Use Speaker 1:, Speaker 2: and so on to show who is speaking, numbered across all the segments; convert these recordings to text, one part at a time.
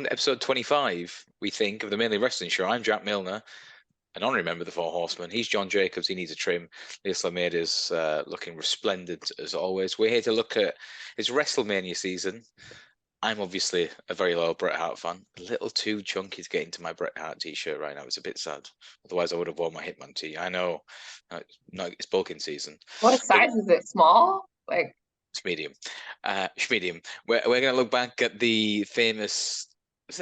Speaker 1: to episode 25, we think, of the Mainly Wrestling Show. I'm Jack Milner, an honorary member of the Four Horsemen. He's John Jacobs. He needs a trim. Lissy Almeida's looking resplendent as always. We're here to look at his Wrestlemania season. I'm obviously a very loyal Bret Hart fan. A little too chunky to get into my Bret Hart t-shirt right now. It's a bit sad. Otherwise, I would have worn my Hitman tee. I know. No, it's bulking season.
Speaker 2: What size is it? Small? Like
Speaker 1: it's medium. Medium. We're going to look back at the famous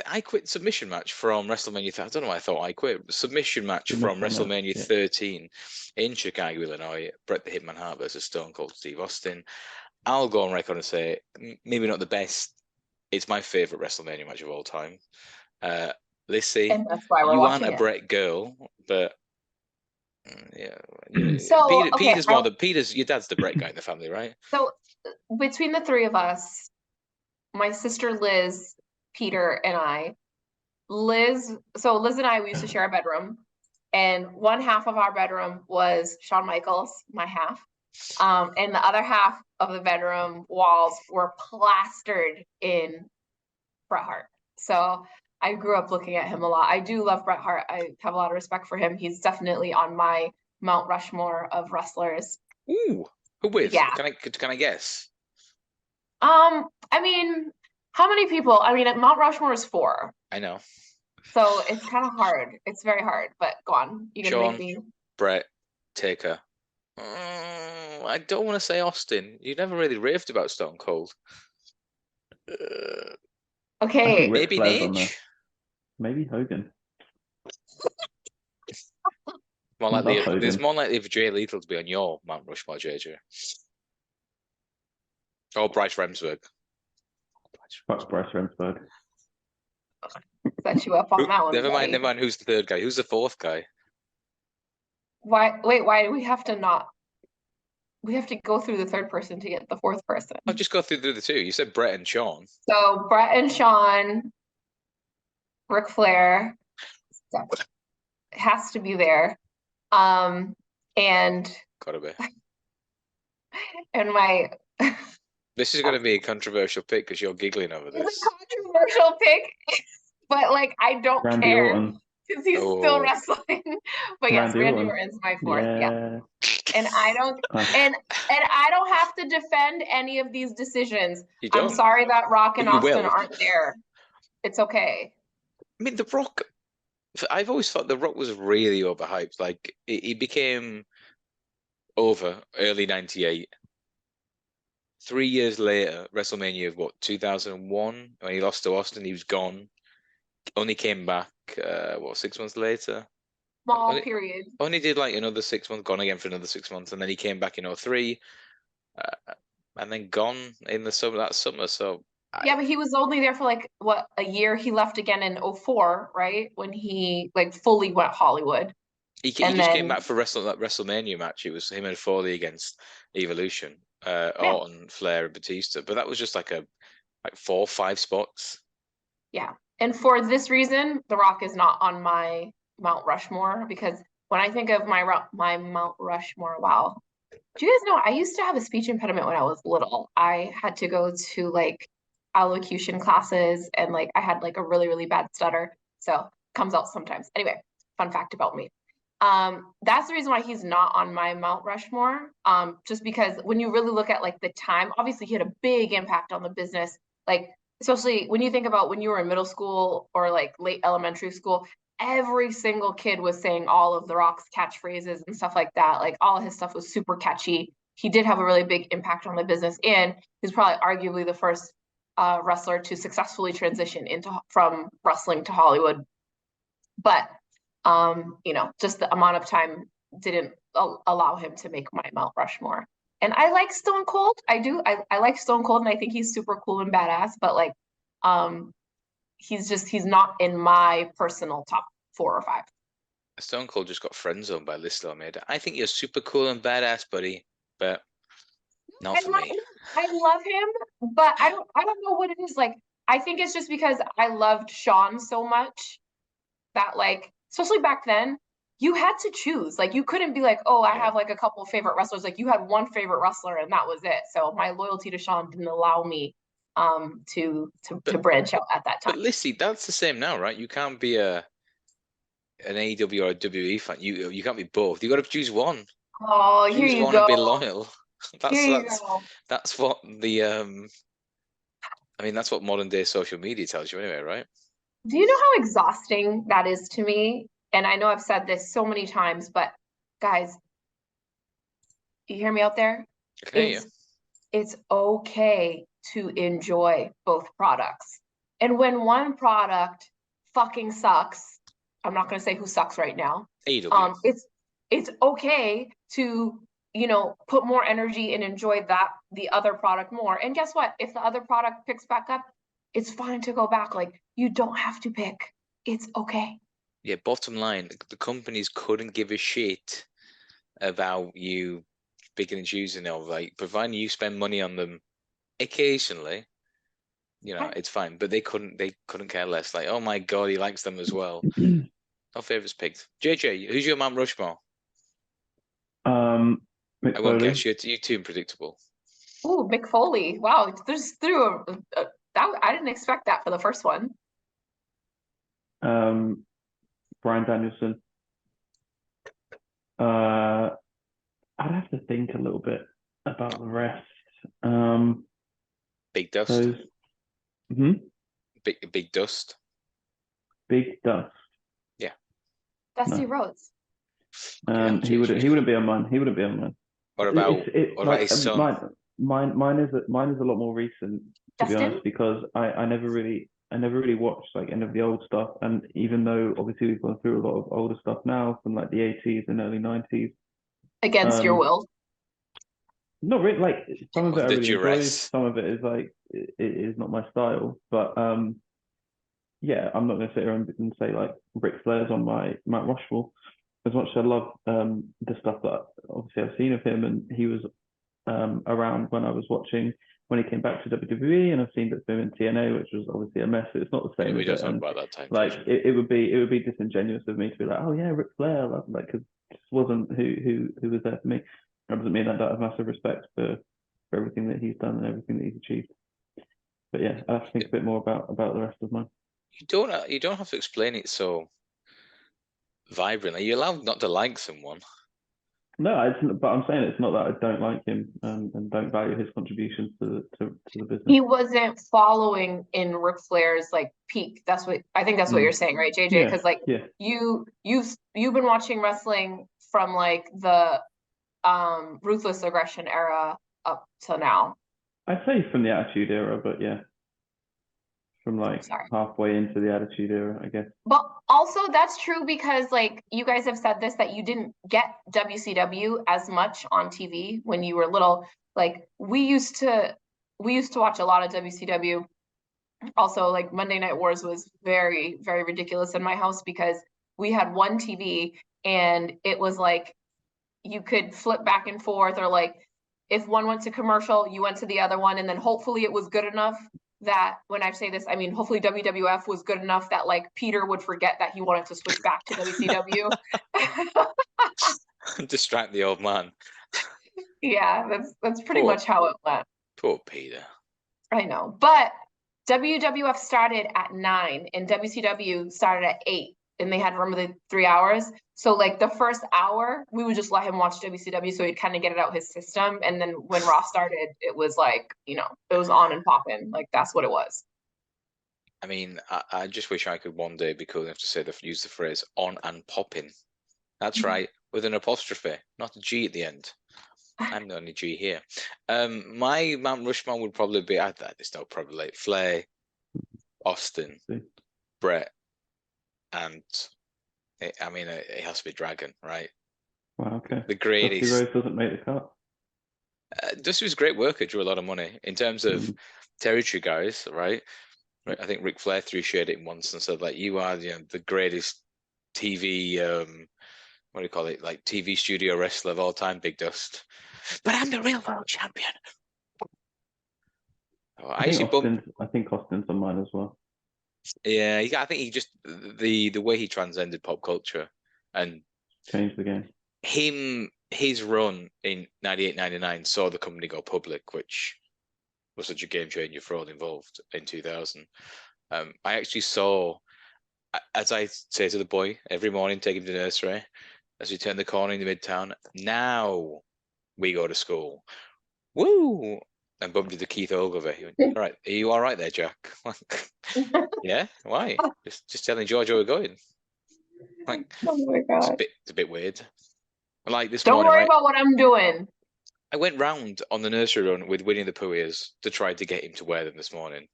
Speaker 1: I Quit submission match from WrestleMania. I don't know why I thought I Quit. Submission match from WrestleMania 13 in Chicago, Illinois. Bret the Hitman Hart versus Stone Cold Steve Austin. I'll go on record and say maybe not the best. It's my favorite WrestleMania match of all time. Lissy,
Speaker 2: and that's why we're
Speaker 1: you
Speaker 2: watching
Speaker 1: aren't a Bret girl, but yeah.
Speaker 2: So
Speaker 1: Peter's more than Peter's. Your dad's the Bret guy in the family, right?
Speaker 2: So between the three of us, my sister Liz, Peter, and I, Liz and I, we used to share a bedroom, and one half of our bedroom was Shawn Michaels, my half, and the other half of the bedroom walls were plastered in Bret Hart. So I grew up looking at him a lot. I do love Bret Hart. I have a lot of respect for him. He's definitely on my Mount Rushmore of wrestlers.
Speaker 1: Ooh, who with?
Speaker 2: Yeah.
Speaker 1: Can I guess?
Speaker 2: I mean, how many people? I mean, Mount Rushmore is 4.
Speaker 1: I know.
Speaker 2: So it's kind of hard. It's very hard, but go on. You can make me.
Speaker 1: Bret, Taker. I don't want to say Austin. You never really raved about Stone Cold.
Speaker 2: Okay.
Speaker 1: Maybe Nate.
Speaker 3: Maybe Hogan.
Speaker 1: There's more likely for Jay Lethal to be on your Mount Rushmore, JJ. Or Bryce Remsburg.
Speaker 3: Fuck Bryce Remsburg.
Speaker 2: Set you up on that one.
Speaker 1: Never mind. Who's the third guy? Who's the fourth guy?
Speaker 2: Why? Wait, why do we have to not? We have to go through the third person to get the fourth person.
Speaker 1: I'll just go through the two. You said Bret and Shawn.
Speaker 2: So Bret and Shawn, Ric Flair, has to be there. And
Speaker 1: gotta be.
Speaker 2: And my.
Speaker 1: This is going to be a controversial pick because you're giggling over this.
Speaker 2: It's a controversial pick, but like I don't care because he's still wrestling. But yes, Randy Orton's my fourth. Yeah. And I don't and I don't have to defend any of these decisions. I'm sorry that Rock and Austin aren't there. It's okay.
Speaker 1: I mean, The Rock. I've always thought The Rock was really overhyped. Like he became over early '98. 3 years later, WrestleMania of 2001, when he lost to Austin, he was gone. Only came back 6 months later.
Speaker 2: Small period.
Speaker 1: Only did like another 6 months, gone again for another 6 months, and then he came back in 2003, and then gone in that summer. So
Speaker 2: yeah, but he was only there for like a year. He left again in 2004, right? When he like fully went Hollywood.
Speaker 1: He just came back for that WrestleMania match. It was him and Foley against Evolution. Orton, Flair, and Batista, but that was just like 4 or 5 spots.
Speaker 2: Yeah, and for this reason, The Rock is not on my Mount Rushmore because when I think of my Mount Rushmore, wow. Do you guys know I used to have a speech impediment when I was little? I had to go to like elocution classes and like I had like a really, really bad stutter. So it comes out sometimes. Anyway, fun fact about me. That's the reason why he's not on my Mount Rushmore. Just because when you really look at like the time, obviously he had a big impact on the business. Like, especially when you think about when you were in middle school or like late elementary school, every single kid was saying all of The Rock's catchphrases and stuff like that. Like all of his stuff was super catchy. He did have a really big impact on the business, and he's probably arguably the first wrestler to successfully transition from wrestling to Hollywood. But just the amount of time didn't allow him to make my Mount Rushmore. And I like Stone Cold. I do. I like Stone Cold, and I think he's super cool and badass. But like, he's not in my personal top 4 or 5.
Speaker 1: Stone Cold just got friend zoned by Lissy Almeida. I think you're super cool and badass, buddy, but not for me.
Speaker 2: I love him, but I don't know what it is. Like, I think it's just because I loved Shawn so much that like. Especially back then, you had to choose. Like, you couldn't be like, oh, I have like a couple favorite wrestlers. Like, you had one favorite wrestler and that was it. So my loyalty to Shawn didn't allow me to branch out at that
Speaker 1: But
Speaker 2: time.
Speaker 1: Lissy, that's the same now, right? You can't be an AEW or a WWE fan. You can't be both. You got to choose one.
Speaker 2: Oh, here
Speaker 1: Choose
Speaker 2: you
Speaker 1: one and be
Speaker 2: go.
Speaker 1: loyal.
Speaker 2: Here you go.
Speaker 1: That's what the I mean, that's what modern day social media tells you anyway, right?
Speaker 2: Do you know how exhausting that is to me? And I know I've said this so many times, but guys, you hear me out there?
Speaker 1: Okay,
Speaker 2: It's okay to enjoy both products. And when one product fucking sucks, I'm not going to say who sucks right now.
Speaker 1: AEW.
Speaker 2: It's okay to, put more energy and enjoy the other product more. And guess what? If the other product picks back up, it's fine to go back. Like, you don't have to pick. It's okay.
Speaker 1: Yeah, bottom line, the companies couldn't give a shit about you picking and choosing, or like providing you spend money on them occasionally. It's fine. But they couldn't care less. Like, oh my god, he likes them as well. No favorites picked. JJ, who's your Mount Rushmore?
Speaker 3: Mick
Speaker 1: I won't
Speaker 3: Foley.
Speaker 1: guess. You're too unpredictable.
Speaker 2: Ooh, Mick Foley. Wow, just threw that. I didn't expect that for the first one.
Speaker 3: Brian Danielson. I'd have to think a little bit about the rest.
Speaker 1: Big Dust. Big Dust.
Speaker 3: Big Dust.
Speaker 1: Yeah.
Speaker 2: Dusty Rhodes.
Speaker 3: He wouldn't be on mine. He wouldn't be on mine.
Speaker 1: What about his son?
Speaker 3: Mine is a lot more recent, to be honest, because I never really watched like any of the old stuff, and even though obviously we've gone through a lot of older stuff now from like the 80s and early 90s.
Speaker 2: Against your will?
Speaker 3: Not really. Like some of it I really enjoy.
Speaker 1: Duress.
Speaker 3: Some of it is like it is not my style, but yeah, I'm not going to sit here and say like Ric Flair's on my Mount Rushmore. As much as I love the stuff that obviously I've seen of him, and he was around when I was watching when he came back to WWE, and I've seen that film in TNA, which was obviously a mess. It's not the same.
Speaker 1: We don't talk about that time.
Speaker 3: Like it would be disingenuous of me to be like, oh yeah, Ric Flair, like because it just wasn't who was there for me. That doesn't mean that I don't have massive respect for everything that he's done and everything that he's achieved. But yeah, I have to think a bit more about the rest of mine.
Speaker 1: You don't have to explain it so vibrantly. You're allowed not to like someone.
Speaker 3: No, but I'm saying it's not that I don't like him and don't value his contributions to the business.
Speaker 2: He wasn't following in Ric Flair's like peak. That's what you're saying, right, JJ? Because you've been watching wrestling from like the Ruthless Aggression era up till now.
Speaker 3: I'd say from the Attitude Era, but yeah. From like halfway into the Attitude Era, I guess.
Speaker 2: But also that's true because like you guys have said this, that you didn't get WCW as much on TV when you were little. Like we used to watch a lot of WCW. Also, like Monday Night Wars was very, very ridiculous in my house because we had one TV and it was like you could flip back and forth, or like if one went to commercial, you went to the other one, and then hopefully it was good enough that when I say this, I mean hopefully WWF was good enough that like Peter would forget that he wanted to switch back to WCW.
Speaker 1: Distract the old man.
Speaker 2: Yeah, that's pretty much how it went.
Speaker 1: Poor Peter.
Speaker 2: I know, but WWF started at 9 and WCW started at 8, and they had remember the 3 hours. So like the first hour, we would just let him watch WCW so he'd kind of get it out his system. And then when Raw started, it was like, it was on and popping. Like that's what it was.
Speaker 1: I mean, I just wish I could one day be cool enough to use the phrase on and popping. That's right, with an apostrophe, not a G at the end. I'm the only G here. My Mount Rushmore would probably be, probably like Flair, Austin, Bret, and it has to be Dragon, right?
Speaker 3: Wow, okay.
Speaker 1: The greatest.
Speaker 3: Dusty Rhodes doesn't make the cut.
Speaker 1: Dusty was a great worker, drew a lot of money in terms of territory guys, right? I think Ric Flair threw shade at him once and said, like, you are the greatest TV, what do you call it, like TV studio wrestler of all time, Big Dust. But I'm the real world champion.
Speaker 3: I think Austin's on mine as well.
Speaker 1: Yeah, I think he just the way he transcended pop culture and
Speaker 3: changed the game.
Speaker 1: His run in 98-99 saw the company go public, which was such a game changer for all involved in 2000. I actually saw, as I say to the boy every morning, take him to nursery, as we turn the corner in the Midtown, now we go to school. Woo! And bumped into Keith Ogilvy. He went, all right, are you all right there, Jack? Yeah, why? Just telling George where we're going. Like,
Speaker 2: Oh my God.
Speaker 1: it's a bit weird. Like this
Speaker 2: Don't
Speaker 1: morning,
Speaker 2: worry
Speaker 1: right?
Speaker 2: about what I'm doing.
Speaker 1: I went round on the nursery run with Winnie the Pooh ears to try to get him to wear them this morning.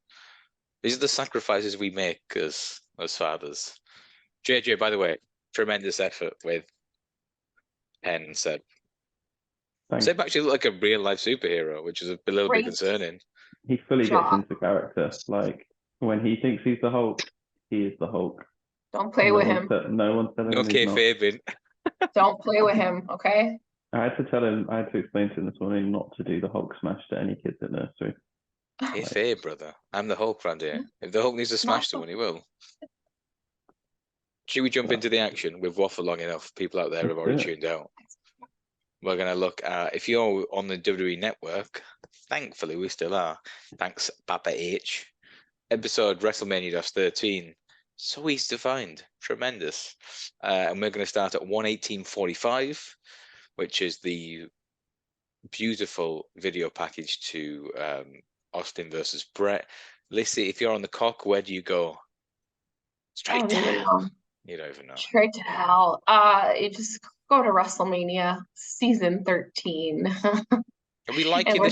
Speaker 1: These are the sacrifices we make as fathers. JJ, by the way, tremendous effort with Penn and Seb.
Speaker 3: Thanks.
Speaker 1: Seb actually looked like a real life superhero, which is a little bit
Speaker 2: Great
Speaker 1: concerning.
Speaker 3: He fully gets
Speaker 2: job.
Speaker 3: into character. Like when he thinks he's the Hulk, he is the Hulk.
Speaker 2: Don't play with him.
Speaker 3: No one's telling
Speaker 1: No
Speaker 3: him he's not.
Speaker 1: kayfabing.
Speaker 2: Don't play with him, okay?
Speaker 3: I had to explain to him this morning not to do the Hulk smash to any kids at nursery.
Speaker 1: Kayfabe, brother. I'm the Hulk around here. If the Hulk needs to smash someone, he will. Should we jump into the action? We've waffled long enough. People out there have already tuned out. We're going to look at, if you're on the WWE Network, thankfully we still are. Thanks, Papa H. Episode WrestleMania 13. So easy to find. Tremendous. And we're going to start at 1:18:45, which is the beautiful video package to Austin versus Bret. Lissy, if you're on the cock, where do you go? Straight to hell. You don't even know.
Speaker 2: Straight to hell. You just go to WrestleMania season 13.
Speaker 1: And we like you.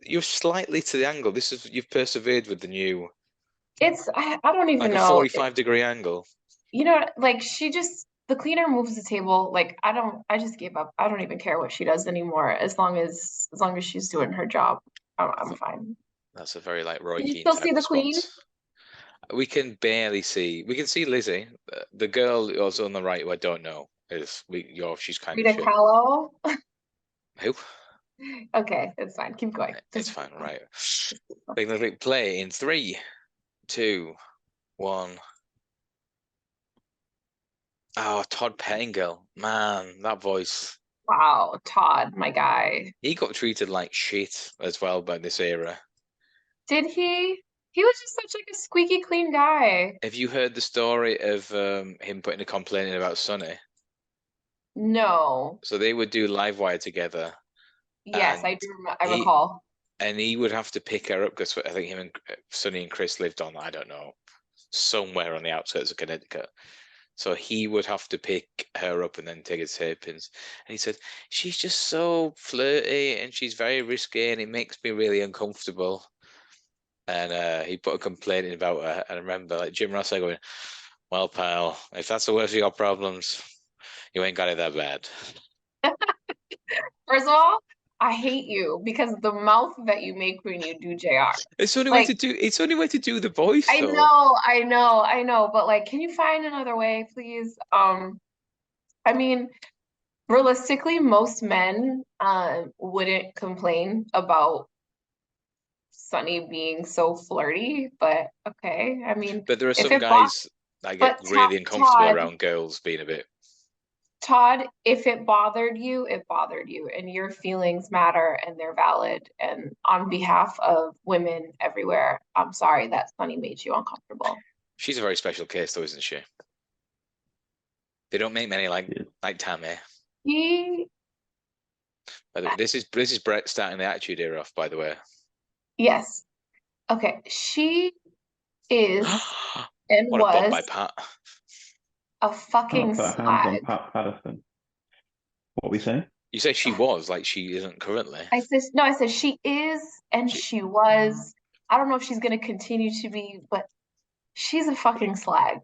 Speaker 1: You're slightly to the angle. You've persevered with the new.
Speaker 2: I don't even know.
Speaker 1: Like a 45-degree angle.
Speaker 2: You know, like the cleaner moves the table. Like I just gave up. I don't even care what she does anymore. As long as she's doing her job, I'm fine.
Speaker 1: That's a very Roy
Speaker 2: Can you
Speaker 1: Keane
Speaker 2: still
Speaker 1: type
Speaker 2: see the
Speaker 1: response.
Speaker 2: queen?
Speaker 1: We can barely see. We can see Lizzie. The girl also on the right, who I don't know, she's kind
Speaker 2: Rita
Speaker 1: of shit.
Speaker 2: Kahlo?
Speaker 1: Who?
Speaker 2: Okay, it's fine. Keep going.
Speaker 1: It's fine, right? Big play in 3, 2, 1. Oh, Todd Pettingill. Man, that voice.
Speaker 2: Wow, Todd, my guy.
Speaker 1: He got treated like shit as well by this era.
Speaker 2: Did he? He was just such a squeaky clean guy.
Speaker 1: Have you heard the story of him putting a complaint in about Sonny?
Speaker 2: No.
Speaker 1: So they would do Livewire together.
Speaker 2: Yes, I do. I recall.
Speaker 1: And he would have to pick her up because I think him and Sonny and Chris lived on, I don't know, somewhere on the outskirts of Connecticut. So he would have to pick her up and then take his hairpins. And he said, she's just so flirty and she's very risky and it makes me really uncomfortable. And he put a complaint in about her. And I remember Jim Ross going, well, pal, if that's the worst of your problems, you ain't got it that bad.
Speaker 2: First of all, I hate you because the mouth that you make when you do JR.
Speaker 1: It's the only way to do. It's the only way to do the voice.
Speaker 2: I know. But can you find another way, please? I mean, realistically, most men wouldn't complain about Sonny being so flirty, but okay. I mean,
Speaker 1: but there are some guys that get really uncomfortable around girls being a bit.
Speaker 2: Todd, if it bothered you, it bothered you, and your feelings matter and they're valid. And on behalf of women everywhere, I'm sorry that Sonny made you uncomfortable. She's
Speaker 1: a very special case, though, isn't she? They don't make many like Tammy. By the way, this is Bret starting the Attitude Era off, by the way.
Speaker 2: Yes. Okay. She is and
Speaker 1: what
Speaker 2: was
Speaker 1: a bump by Pat.
Speaker 2: A fucking slag.
Speaker 3: Hands on Pat Patterson. What are we saying?
Speaker 1: You say she was, like she isn't currently.
Speaker 2: I said she is and she was. I don't know if she's gonna continue to be, but she's a fucking slag.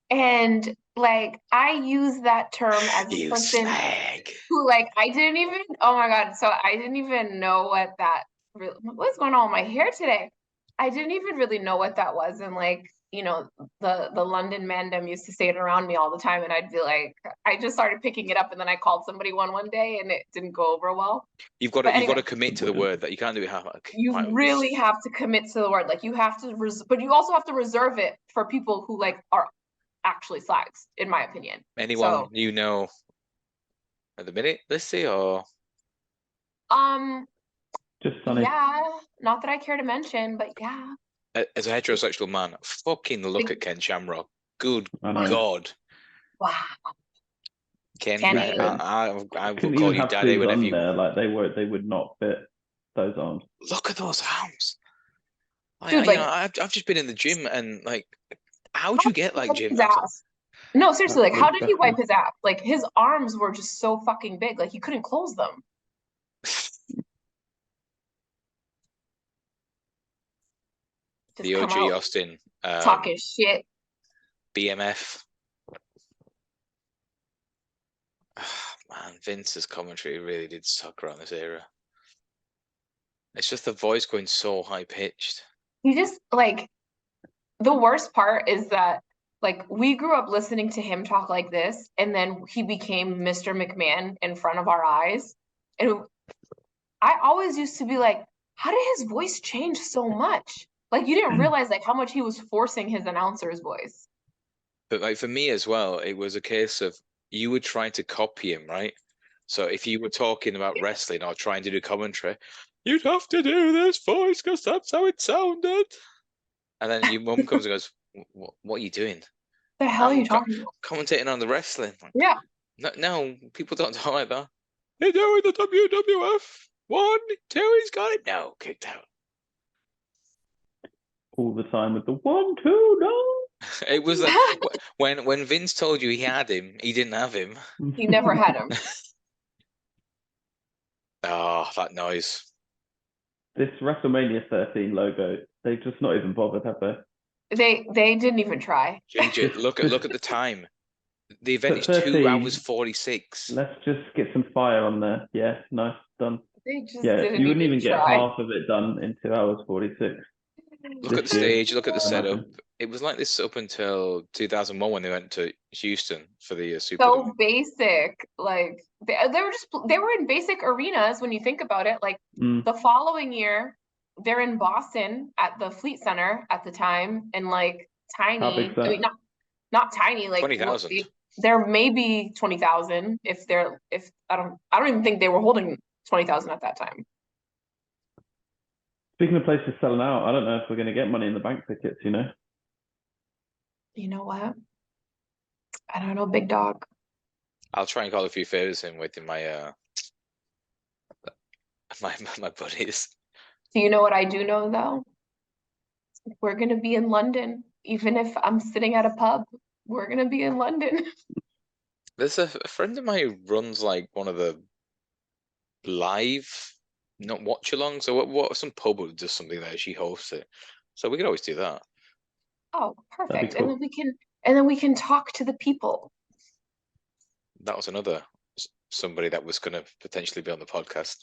Speaker 2: And I use that term as a person who I didn't even, oh my God. So I didn't even know what what's going on with my hair today? I didn't even really know what that was. And the London mandem used to say it around me all the time. And I'd be I just started picking it up. And then I called somebody one day and it didn't go over well.
Speaker 1: You've got to commit to the word that you can't do it half.
Speaker 2: You really have to commit to the word. You have to, but you also have to reserve it for people who are actually slags, in my opinion.
Speaker 1: Anyone you know at the minute, Lissy, or?
Speaker 3: Just Sonny.
Speaker 2: Yeah, not that I care to mention, but yeah.
Speaker 1: As a heterosexual man, fucking look at Ken Shamrock. Good
Speaker 3: I know.
Speaker 1: God.
Speaker 2: Wow.
Speaker 1: Ken,
Speaker 2: Kenny.
Speaker 1: I will
Speaker 3: Couldn't
Speaker 1: call
Speaker 3: even
Speaker 1: you
Speaker 3: have
Speaker 1: daddy
Speaker 3: sleeves
Speaker 1: whenever
Speaker 3: on
Speaker 1: you
Speaker 3: there. Like they would not fit those arms.
Speaker 1: look at those arms.
Speaker 2: Dude, like,
Speaker 1: I've just been in the gym and like, how'd you get like
Speaker 2: wipe
Speaker 1: gym
Speaker 2: his
Speaker 1: abs?
Speaker 2: ass? No, seriously, like, how
Speaker 3: Absolute
Speaker 2: did he wipe
Speaker 3: specimen.
Speaker 2: his ass? Like, his arms were just so fucking big, like he couldn't close them. Just
Speaker 1: The
Speaker 2: come
Speaker 1: OG
Speaker 2: out
Speaker 1: Austin
Speaker 2: talking shit.
Speaker 1: BMF. Man, Vince's commentary really did suck around this era. It's just the voice going so high pitched.
Speaker 2: He just like the worst part is that like we grew up listening to him talk like this, and then he became Mr. McMahon in front of our eyes. And I always used to be like, how did his voice change so much? Like you didn't realize like how much he was forcing his announcer's voice.
Speaker 1: But like for me as well, it was a case of you were trying to copy him, right? So if you were talking about wrestling or trying to do commentary, you'd have to do this voice because that's how it sounded. And then your mum comes and goes, what are you doing?
Speaker 2: The hell are you talking about?
Speaker 1: Commentating on the wrestling. Like,
Speaker 2: Yeah.
Speaker 1: no, people don't talk like that. They're doing the WWF. 1, 2, he's got it. No, kicked out.
Speaker 3: All the time with the 1, 2, no.
Speaker 1: It was like when Vince told you he had him, he didn't have him.
Speaker 2: He never had him.
Speaker 1: Oh, that noise.
Speaker 3: This WrestleMania 13 logo, they've just not even bothered, have they?
Speaker 2: They didn't even try.
Speaker 1: Ginger, look at the time. The event is
Speaker 3: 13,
Speaker 1: 2 hours 46.
Speaker 3: Let's just get some fire on there. Yeah, nice, done.
Speaker 2: They just
Speaker 3: Yeah,
Speaker 2: didn't
Speaker 3: you wouldn't even get
Speaker 2: try.
Speaker 3: half of it done in 2 hours 46.
Speaker 1: Look at the
Speaker 3: This year,
Speaker 1: stage, look at the
Speaker 3: I
Speaker 1: setup.
Speaker 3: imagine.
Speaker 1: It was like this up until 2001 when they went to Houston for the Super
Speaker 2: So
Speaker 1: Bowl.
Speaker 2: basic. Like they were in basic arenas when you think about it. Like
Speaker 3: Mm,
Speaker 2: the following year, they're in Boston at the Fleet Center at the time, and like
Speaker 3: how big's
Speaker 2: tiny. I mean,
Speaker 3: that?
Speaker 2: not tiny. Like
Speaker 1: 20,000.
Speaker 2: there may be 20,000 if I don't even think they were holding 20,000 at that time.
Speaker 3: Speaking of places selling out, I don't know if we're going to get Money in the Bank tickets, you know?
Speaker 2: You know what? I don't know, big dog.
Speaker 1: I'll try and call a few favors in with my my buddies.
Speaker 2: Do you know what I do know though? We're gonna be in London, even if I'm sitting at a pub. We're gonna be in London.
Speaker 1: There's a friend of mine who runs like one of the live, not watch along. So what some pub who does something there, she hosts it. So we could always do that.
Speaker 2: Oh, perfect.
Speaker 3: cool.
Speaker 2: And then we can talk to the people.
Speaker 1: That was another somebody that was going to potentially be on the podcast.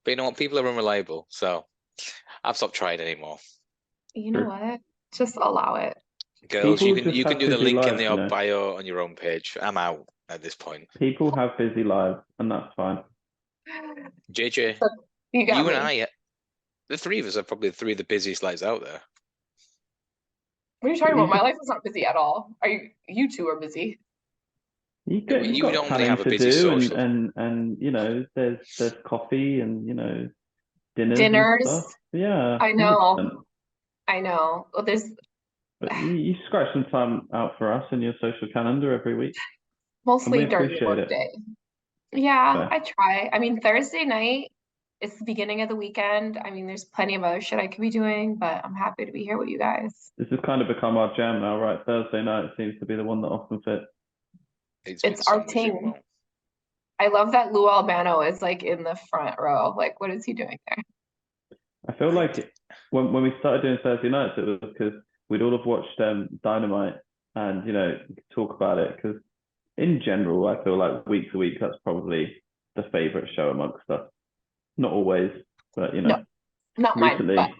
Speaker 1: But you know what? People are unreliable, so I've stopped trying anymore.
Speaker 2: You know what? Just allow it.
Speaker 1: Girls,
Speaker 3: People
Speaker 1: you
Speaker 3: just
Speaker 1: can
Speaker 3: have
Speaker 1: do the
Speaker 3: busy
Speaker 1: link in
Speaker 3: lives,
Speaker 1: the
Speaker 3: you know?
Speaker 1: bio on your own page. I'm out at this point.
Speaker 3: People have busy lives, and that's fine.
Speaker 1: JJ,
Speaker 2: You got
Speaker 1: you
Speaker 2: me.
Speaker 1: and I, the three of us are probably the 3 of the busiest lives out there.
Speaker 2: What are you talking
Speaker 3: You
Speaker 2: about? My
Speaker 3: just-
Speaker 2: life is not busy at all. You two are busy.
Speaker 3: You've
Speaker 1: You
Speaker 3: got
Speaker 1: normally have
Speaker 3: planning
Speaker 1: a
Speaker 3: to
Speaker 1: busy
Speaker 3: do,
Speaker 1: social.
Speaker 3: and you know, there's coffee and, you know, dinners and
Speaker 2: Dinners.
Speaker 3: stuff. Yeah,
Speaker 2: I know.
Speaker 3: 100%.
Speaker 2: I know. Well, there's
Speaker 3: But you scratch some time out for us in your social calendar every week, and
Speaker 2: mostly
Speaker 3: we
Speaker 2: during the
Speaker 3: appreciate it.
Speaker 2: workday. Yeah,
Speaker 3: Fair.
Speaker 2: I try. I mean, Thursday night, it's the beginning of the weekend. I mean, there's plenty of other shit I could be doing, but I'm happy to be here with you guys.
Speaker 3: This has kind of become our jam now, right? Thursday night seems to be the one that often fits.
Speaker 2: It's our team.
Speaker 1: Well.
Speaker 2: I love that Lou Albano is like in the front row. Like, what is he doing there?
Speaker 3: I feel like when we started doing Thursday nights, it was because we'd all have watched Dynamite, and, you know, talk about it. Because in general, I feel like week to week, that's probably the favorite show amongst us. Not always, but, you know,
Speaker 2: No, not
Speaker 3: recently,
Speaker 2: mine,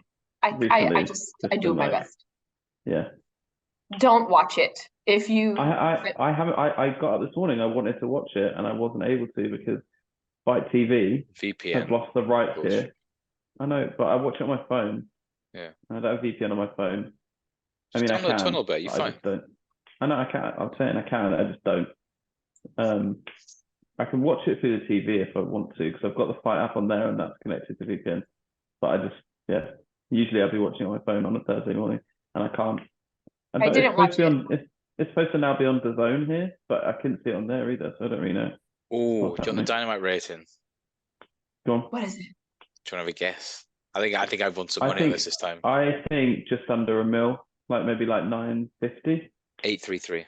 Speaker 2: but I
Speaker 3: it's
Speaker 2: do
Speaker 3: been
Speaker 2: my
Speaker 3: like,
Speaker 2: best.
Speaker 3: yeah.
Speaker 2: Don't watch it. If you
Speaker 3: I haven't. I got up this morning. I wanted to watch it, and I wasn't able to because Fight TV has
Speaker 1: VPN.
Speaker 3: lost the rights
Speaker 1: Bullshit.
Speaker 3: here. I know, but I watch it on my phone.
Speaker 1: Yeah.
Speaker 3: I don't have VPN on my phone. I mean,
Speaker 1: Just
Speaker 3: I
Speaker 1: download
Speaker 3: can.
Speaker 1: Tunnelbait, you're
Speaker 3: but I
Speaker 1: fine.
Speaker 3: just don't. I know I can. I'm saying I can. I just don't. I can watch it through the TV if I want to, because I've got the Fight app on there, and that's connected to VPN. but I just usually I'll be watching on my phone on a Thursday morning, and I can't. And
Speaker 2: I
Speaker 3: but
Speaker 2: didn't
Speaker 3: it's supposed
Speaker 2: watch
Speaker 3: to be
Speaker 2: it.
Speaker 3: on. It's supposed to now be on DAZN here, but I couldn't see it on there either, so I don't really know.
Speaker 1: Oh, do you want the
Speaker 3: happening.
Speaker 1: Dynamite rating?
Speaker 3: Go on.
Speaker 2: What is it?
Speaker 1: Do you want to have a guess? I think I've won some
Speaker 3: I
Speaker 1: money on
Speaker 3: think
Speaker 1: this time.
Speaker 3: I think just under $1 million, like maybe like 950.
Speaker 1: 833.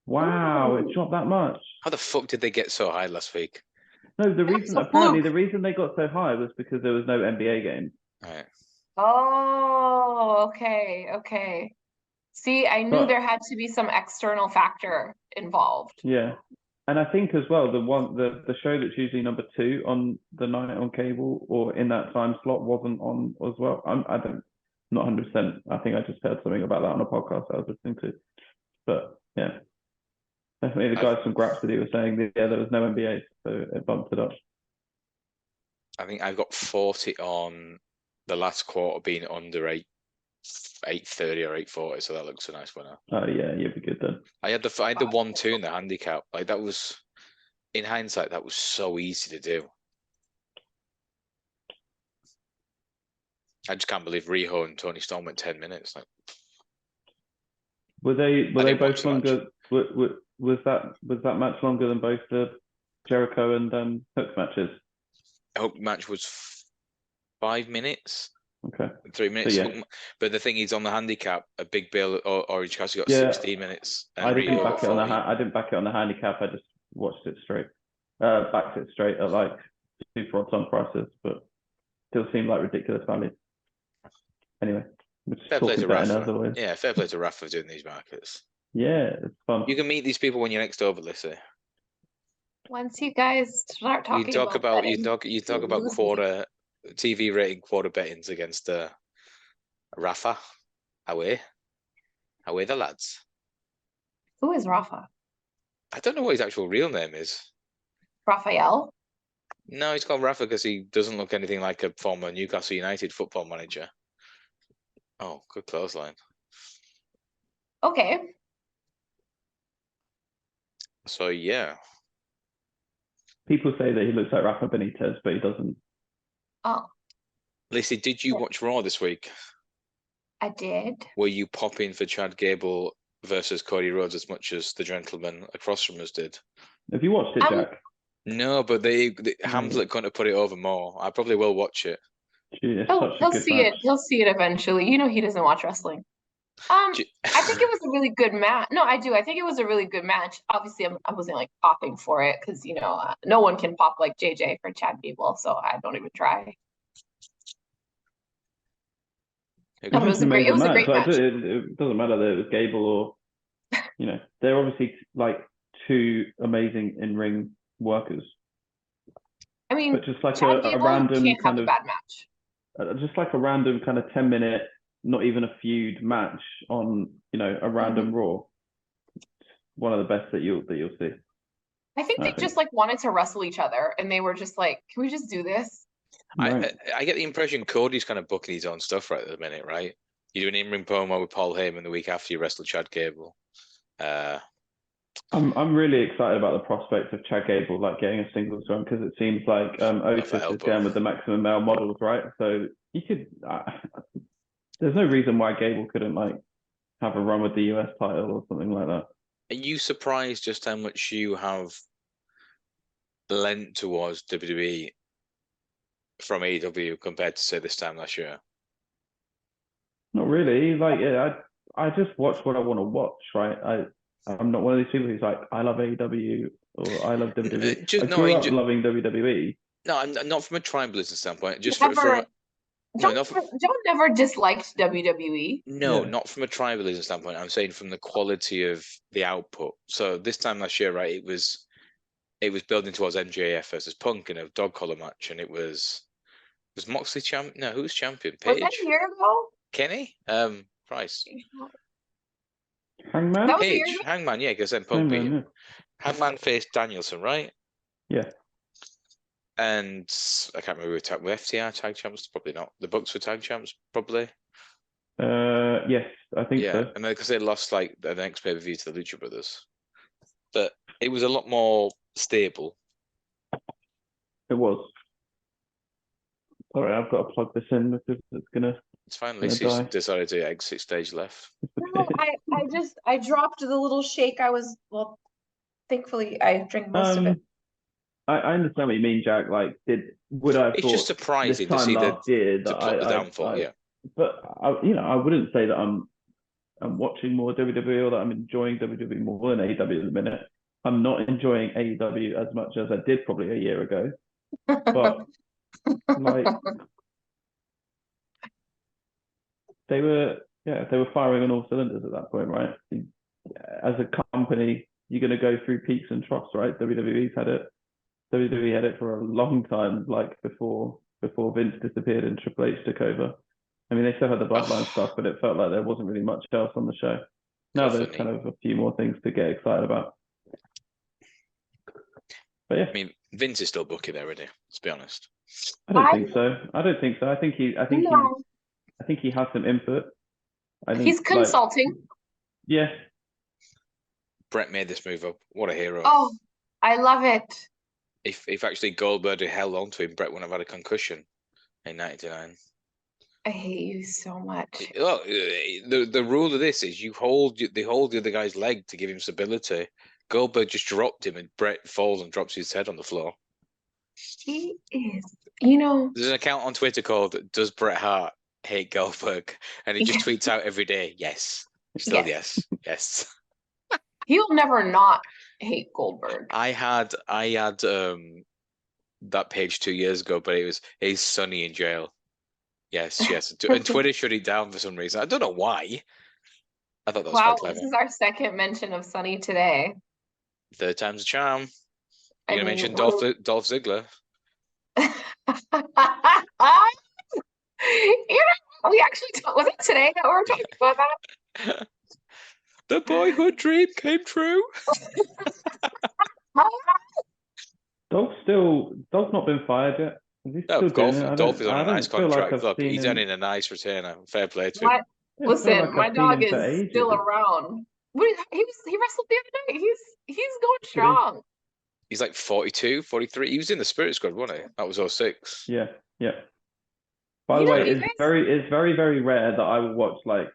Speaker 3: Wow, it
Speaker 2: Ooh.
Speaker 3: dropped that much.
Speaker 1: How the fuck did they get so high last week?
Speaker 3: No, the
Speaker 2: That's
Speaker 3: reason
Speaker 2: a
Speaker 3: apparently
Speaker 2: fluke.
Speaker 3: the reason they got so high was because there was no NBA games.
Speaker 1: All right.
Speaker 2: Oh, okay. See, I knew
Speaker 3: But
Speaker 2: there had to be some external factor involved.
Speaker 3: yeah, and I think as well the show that's usually number 2 on the night on cable or in that time slot wasn't on as well. I don't not 100%. I think I just heard something about that on a podcast I was listening to. But yeah, definitely the guys from Grapsody were saying that there was no NBA, so it bumped it up.
Speaker 1: I think I've got 40 on the last quarter being under 830 or 840, so that looks a nice winner.
Speaker 3: Oh yeah, you'll be good then.
Speaker 1: I had the 1-2 in the handicap. Like that was, in hindsight, that was so easy to do. I just can't believe Riho and Tony Storm went 10 minutes. Like,
Speaker 3: Were they
Speaker 1: didn't
Speaker 3: both
Speaker 1: watch the match.
Speaker 3: longer? Was that match longer than both the Jericho and Hook matches?
Speaker 1: Hook match was 5 minutes,
Speaker 3: Okay.
Speaker 1: 3 minutes.
Speaker 3: So, yeah.
Speaker 1: But the thing is, on the handicap, a Big Bill or Orange Cassidy got
Speaker 3: Yeah,
Speaker 1: 16 minutes, and
Speaker 3: I didn't
Speaker 1: Riho
Speaker 3: back
Speaker 1: got
Speaker 3: it on
Speaker 1: 40.
Speaker 3: I didn't back it on the handicap. I just watched it straight. Backed it straight at like super odds on prices, but still seemed like ridiculous value. Anyway, we're just
Speaker 1: Fair play to
Speaker 3: talking betting as
Speaker 1: Rafa.
Speaker 3: always.
Speaker 1: Yeah, fair play to Rafa doing these markets.
Speaker 3: Yeah, it's fun.
Speaker 1: You can meet these people when you're next over, Lissy.
Speaker 2: Once you guys start
Speaker 1: You
Speaker 2: talking
Speaker 1: talk about
Speaker 2: betting,
Speaker 1: you talk
Speaker 2: you'll
Speaker 1: about
Speaker 2: lose me.
Speaker 1: quarter TV rating quarter bettings against Rafa. Away the lads.
Speaker 2: Who is Rafa?
Speaker 1: I don't know what his actual real name is.
Speaker 2: Raphael?
Speaker 1: No, he's called Rafa because he doesn't look anything like a former Newcastle United football manager. Oh, good clothesline.
Speaker 2: Okay.
Speaker 1: So yeah.
Speaker 3: People say that he looks like Rafa Benitez, but he doesn't.
Speaker 2: Oh,
Speaker 1: Lissy, did you watch Raw this week?
Speaker 2: I did.
Speaker 1: Were you popping for Chad Gable versus Cody Rhodes as much as the gentleman across from us did?
Speaker 3: Have you watched it, Jack?
Speaker 1: No, but Hamlet couldn't have put it over more. I probably will watch it.
Speaker 3: Gee,
Speaker 2: He'll see it. He'll see it eventually. You know he doesn't watch wrestling. I think it was a really good match. No, I do. I think it was a really good match. Obviously, I wasn't like popping for it because no one can pop like JJ for Chad Gable, so I don't even try. No, but it was a great match.
Speaker 3: It doesn't matter that it was Gable or, they're obviously like two amazing in-ring workers.
Speaker 2: I mean,
Speaker 3: but just like
Speaker 2: Chad
Speaker 3: a
Speaker 2: Gable
Speaker 3: random
Speaker 2: can't have a bad match.
Speaker 3: Just like a random kind of 10-minute, not even a feud match on, a random Raw. One of the best that you'll see.
Speaker 2: I think they just like wanted to wrestle each other, and they were just like, "Can we just do this?"
Speaker 1: Right. I get the impression Cody's kind of booking his own stuff right at the minute, right? You do an in-ring promo with Paul Heyman the week after you wrestle Chad Gable.
Speaker 3: I'm really excited about the prospect of Chad Gable like getting a singles run because it seems like Otis is going with the maximum male models, right? So you could. There's no reason why Gable couldn't like have a run with the US title or something like that.
Speaker 1: Are you surprised just how much you have lent towards WWE from AEW compared to say this time last year?
Speaker 3: Not really. Like, I just watch what I want to watch, right? I'm not one of these people who's like, I love AEW or I love WWE. I grew up loving WWE.
Speaker 1: No, I'm not from a tribalism standpoint. Just
Speaker 2: John never disliked WWE.
Speaker 1: No, not from a tribalism standpoint. I'm saying from the quality of the output. So this time last year, right, it was building towards MJF versus Punk in a dog collar match, and was Moxley champ? No, who was champion? Page?
Speaker 2: Was that a year ago?
Speaker 1: Kenny? Price.
Speaker 3: Hangman?
Speaker 2: That was
Speaker 1: Page.
Speaker 2: a year ago?
Speaker 1: Hangman, yeah, because then Punk beat him. Yeah. Hangman faced Danielson, right?
Speaker 3: Yeah.
Speaker 1: And I can't remember who were FTR tag champs. Probably not. The Bucks were tag champs, probably.
Speaker 3: Yes, I think so.
Speaker 1: And then because they lost like the next pay-per-view to the Lucha Brothers, but it was a lot more stable.
Speaker 3: It was. Sorry, I've got to plug this in because it's gonna
Speaker 1: It's fine.
Speaker 3: gonna
Speaker 1: Lissy's
Speaker 3: die.
Speaker 1: decided to exit stage left.
Speaker 2: No, I dropped the little shake. Thankfully I drank most of it.
Speaker 3: I understand what you mean, Jack. Like, would I have
Speaker 1: It's just
Speaker 3: thought this
Speaker 1: surprising to
Speaker 3: time
Speaker 1: see
Speaker 3: last year
Speaker 1: to
Speaker 3: that
Speaker 1: put the downfall. Yeah,
Speaker 3: but I wouldn't say that I'm watching more WWE or that I'm enjoying WWE more than AEW at the minute. I'm not enjoying AEW as much as I did probably a year ago, but like they were firing on all cylinders at that point, right? As a company, you're going to go through peaks and troughs, right? WWE's had it. WWE had it for a long time, like before Vince disappeared and Triple H took over. I mean, they still had the Bloodline stuff, but it felt like there wasn't really much else on the show. Now there's kind of a few more things to get excited about. But yeah,
Speaker 1: I mean, Vince is still booking there, isn't he? Let's be honest.
Speaker 3: I don't think so. I think he has some input. I think
Speaker 2: He's consulting.
Speaker 3: Yeah.
Speaker 1: Bret made this move up. What a hero!
Speaker 2: Oh, I love it.
Speaker 1: If actually Goldberg had held on to him, Bret wouldn't have had a concussion in '99.
Speaker 2: I hate you so much.
Speaker 1: Well, the rule of this is they hold the other guy's leg to give him stability. Goldberg just dropped him, and Bret falls and drops his head on the floor.
Speaker 2: He is, There's
Speaker 1: an account on Twitter called "Does Bret Hart Hate Goldberg?" and he just tweets out every day, "Yes, still yes."
Speaker 2: He'll never not hate Goldberg.
Speaker 1: I had that page 2 years ago, but he's Sonny in jail. Yes. And Twitter shut it down for some reason. I don't know why. I thought that was quite clever.
Speaker 2: This is our second mention of Sonny today.
Speaker 1: Third time's a charm. You're gonna mention Dolph Ziggler.
Speaker 2: We actually was it today that we were talking about that?
Speaker 1: The boyhood dream came true.
Speaker 3: Dolph's not been fired yet.
Speaker 1: Dolph is on a nice contract. Look, he's earning a nice retainer. Fair play to him.
Speaker 2: Listen, my dog is still around. He wrestled the other night. He's going strong.
Speaker 1: He's like 42, 43. He was in the Spirit Squad, wasn't he? That was 06.
Speaker 3: Yeah. By the way, it's very, very rare that I will watch like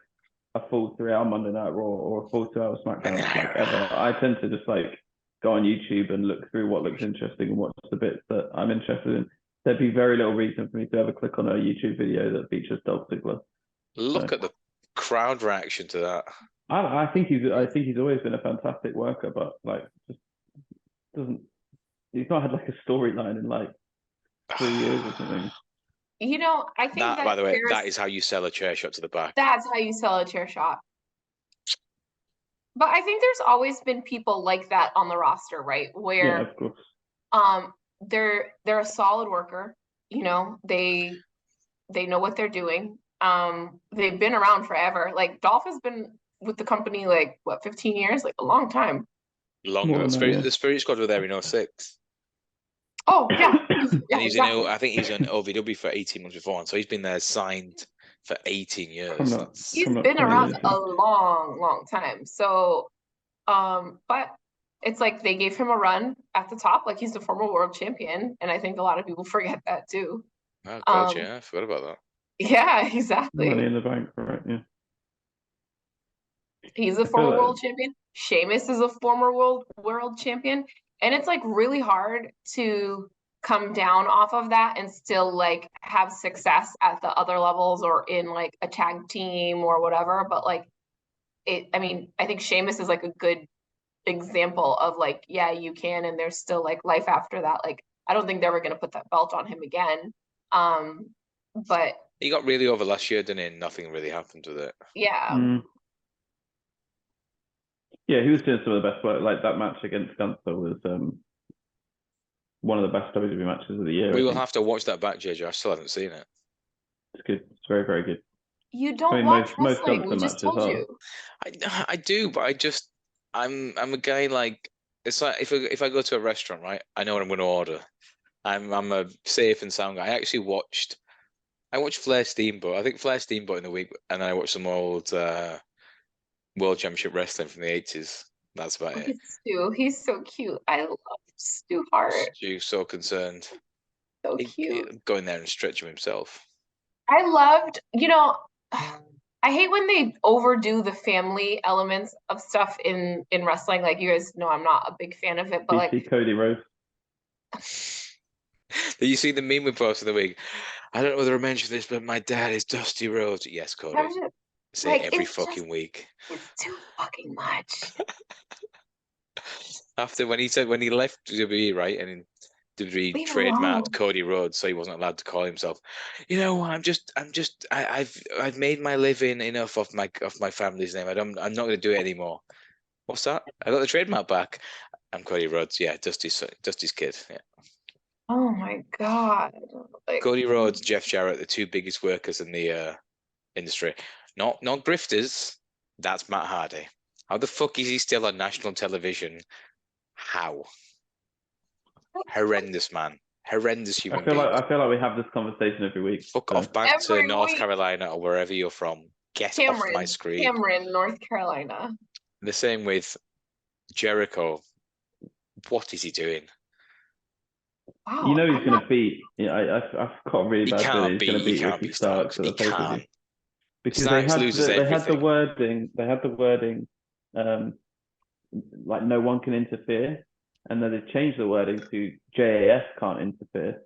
Speaker 3: a full 3-hour Monday Night Raw or a full 2-hour SmackDown like ever. I tend to just like go on YouTube and look through what looks interesting and watch the bits that I'm interested in. There'd be very little reason for me to ever click on a YouTube video that features Dolph Ziggler.
Speaker 1: Look at the crowd reaction to that.
Speaker 3: I think he's always been a fantastic worker, but like just he's not had like a storyline in like 3 years or something.
Speaker 2: I think
Speaker 1: that by the way, that is how you sell a chair shot to the back.
Speaker 2: That's how you sell a chair shot. But I think there's always been people like that on the roster, right? Where
Speaker 3: of course.
Speaker 2: They're a solid worker. They know what they're doing. They've been around forever. Like Dolph has been with the company like 15 years, like a long time.
Speaker 1: Longer. The Spirit Squad were there in 06.
Speaker 2: Oh yeah.
Speaker 1: And I think he's on OVW for 18 months before, and so he's been there signed for 18 years.
Speaker 2: He's been around a long time. So, but it's like they gave him a run at the top, like he's the former world champion, and I think a lot of people forget that too.
Speaker 1: Oh God, I forgot about that.
Speaker 2: Yeah, exactly.
Speaker 3: Money in the bank, right? Yeah.
Speaker 2: He's a former world champion. Sheamus is a former world champion. And it's like really hard to come down off of that and still like have success at the other levels or in like a tag team or whatever. But like I think Sheamus is like a good example of like, yeah, you can, and there's still like life after that. Like, I don't think they're ever going to put that belt on him again. But
Speaker 1: he got really over last year, didn't he? Nothing really happened with it.
Speaker 2: Yeah.
Speaker 3: Yeah, he was doing some of the best work. Like that match against Gunther was one of the best WWE matches of the year.
Speaker 1: We will have to watch that back, JJ. I still haven't seen it.
Speaker 3: It's good. It's very, very good.
Speaker 2: You don't watch wrestling. We just told you.
Speaker 1: I do, but I'm a guy like, it's like if I go to a restaurant, right, I know what I'm going to order. I'm a safe and sound guy. I watched Flair Steamboat. I think Flair Steamboat in the week, and then I watched some old World Championship Wrestling from the 80s. That's about it.
Speaker 2: Stu, he's so cute. I love Stu Hart.
Speaker 1: Stu's so concerned.
Speaker 2: So cute.
Speaker 1: Going there and stretching himself.
Speaker 2: I loved, I hate when they overdo the family elements of stuff in wrestling. Like you guys know, I'm not a big fan of it, but like
Speaker 3: DC Cody Rhodes.
Speaker 1: Did you see the meme we posted the week? I don't know whether I mentioned this, but my dad is Dusty Rhodes. Yes, Cody. Say
Speaker 2: like,
Speaker 1: it every
Speaker 2: it's
Speaker 1: fucking week.
Speaker 2: It's too fucking much.
Speaker 1: After when he left WWE, right, and WWE
Speaker 2: Leave him
Speaker 1: trademarked
Speaker 2: alone.
Speaker 1: Cody Rhodes, so he wasn't allowed to call himself. I've made my living enough off my family's name. I'm not going to do it anymore. What's that? I got the trademark back. I'm Cody Rhodes. Yeah, Dusty's kid. Yeah.
Speaker 2: Oh my God. Like,
Speaker 1: Cody Rhodes, Jeff Jarrett, the two biggest workers in the industry. Not grifters. That's Matt Hardy. How the fuck is he still on national television? How? Horrendous, man. Horrendous human being.
Speaker 3: I feel like we have this conversation every week.
Speaker 1: Fuck off back to
Speaker 2: Every
Speaker 1: North
Speaker 2: week.
Speaker 1: Carolina or wherever you're from. Get off my screen.
Speaker 2: Cameron, North Carolina.
Speaker 1: The same with Jericho. What is he doing?
Speaker 2: Wow.
Speaker 3: You know he's going to beat. Yeah, I've got a really bad feeling he's going to beat Ricky Starks.
Speaker 1: He can't.
Speaker 3: Because
Speaker 1: Starks
Speaker 3: they had the wording. They had the wording, like no one can interfere, and then they changed the wording to JAS can't interfere,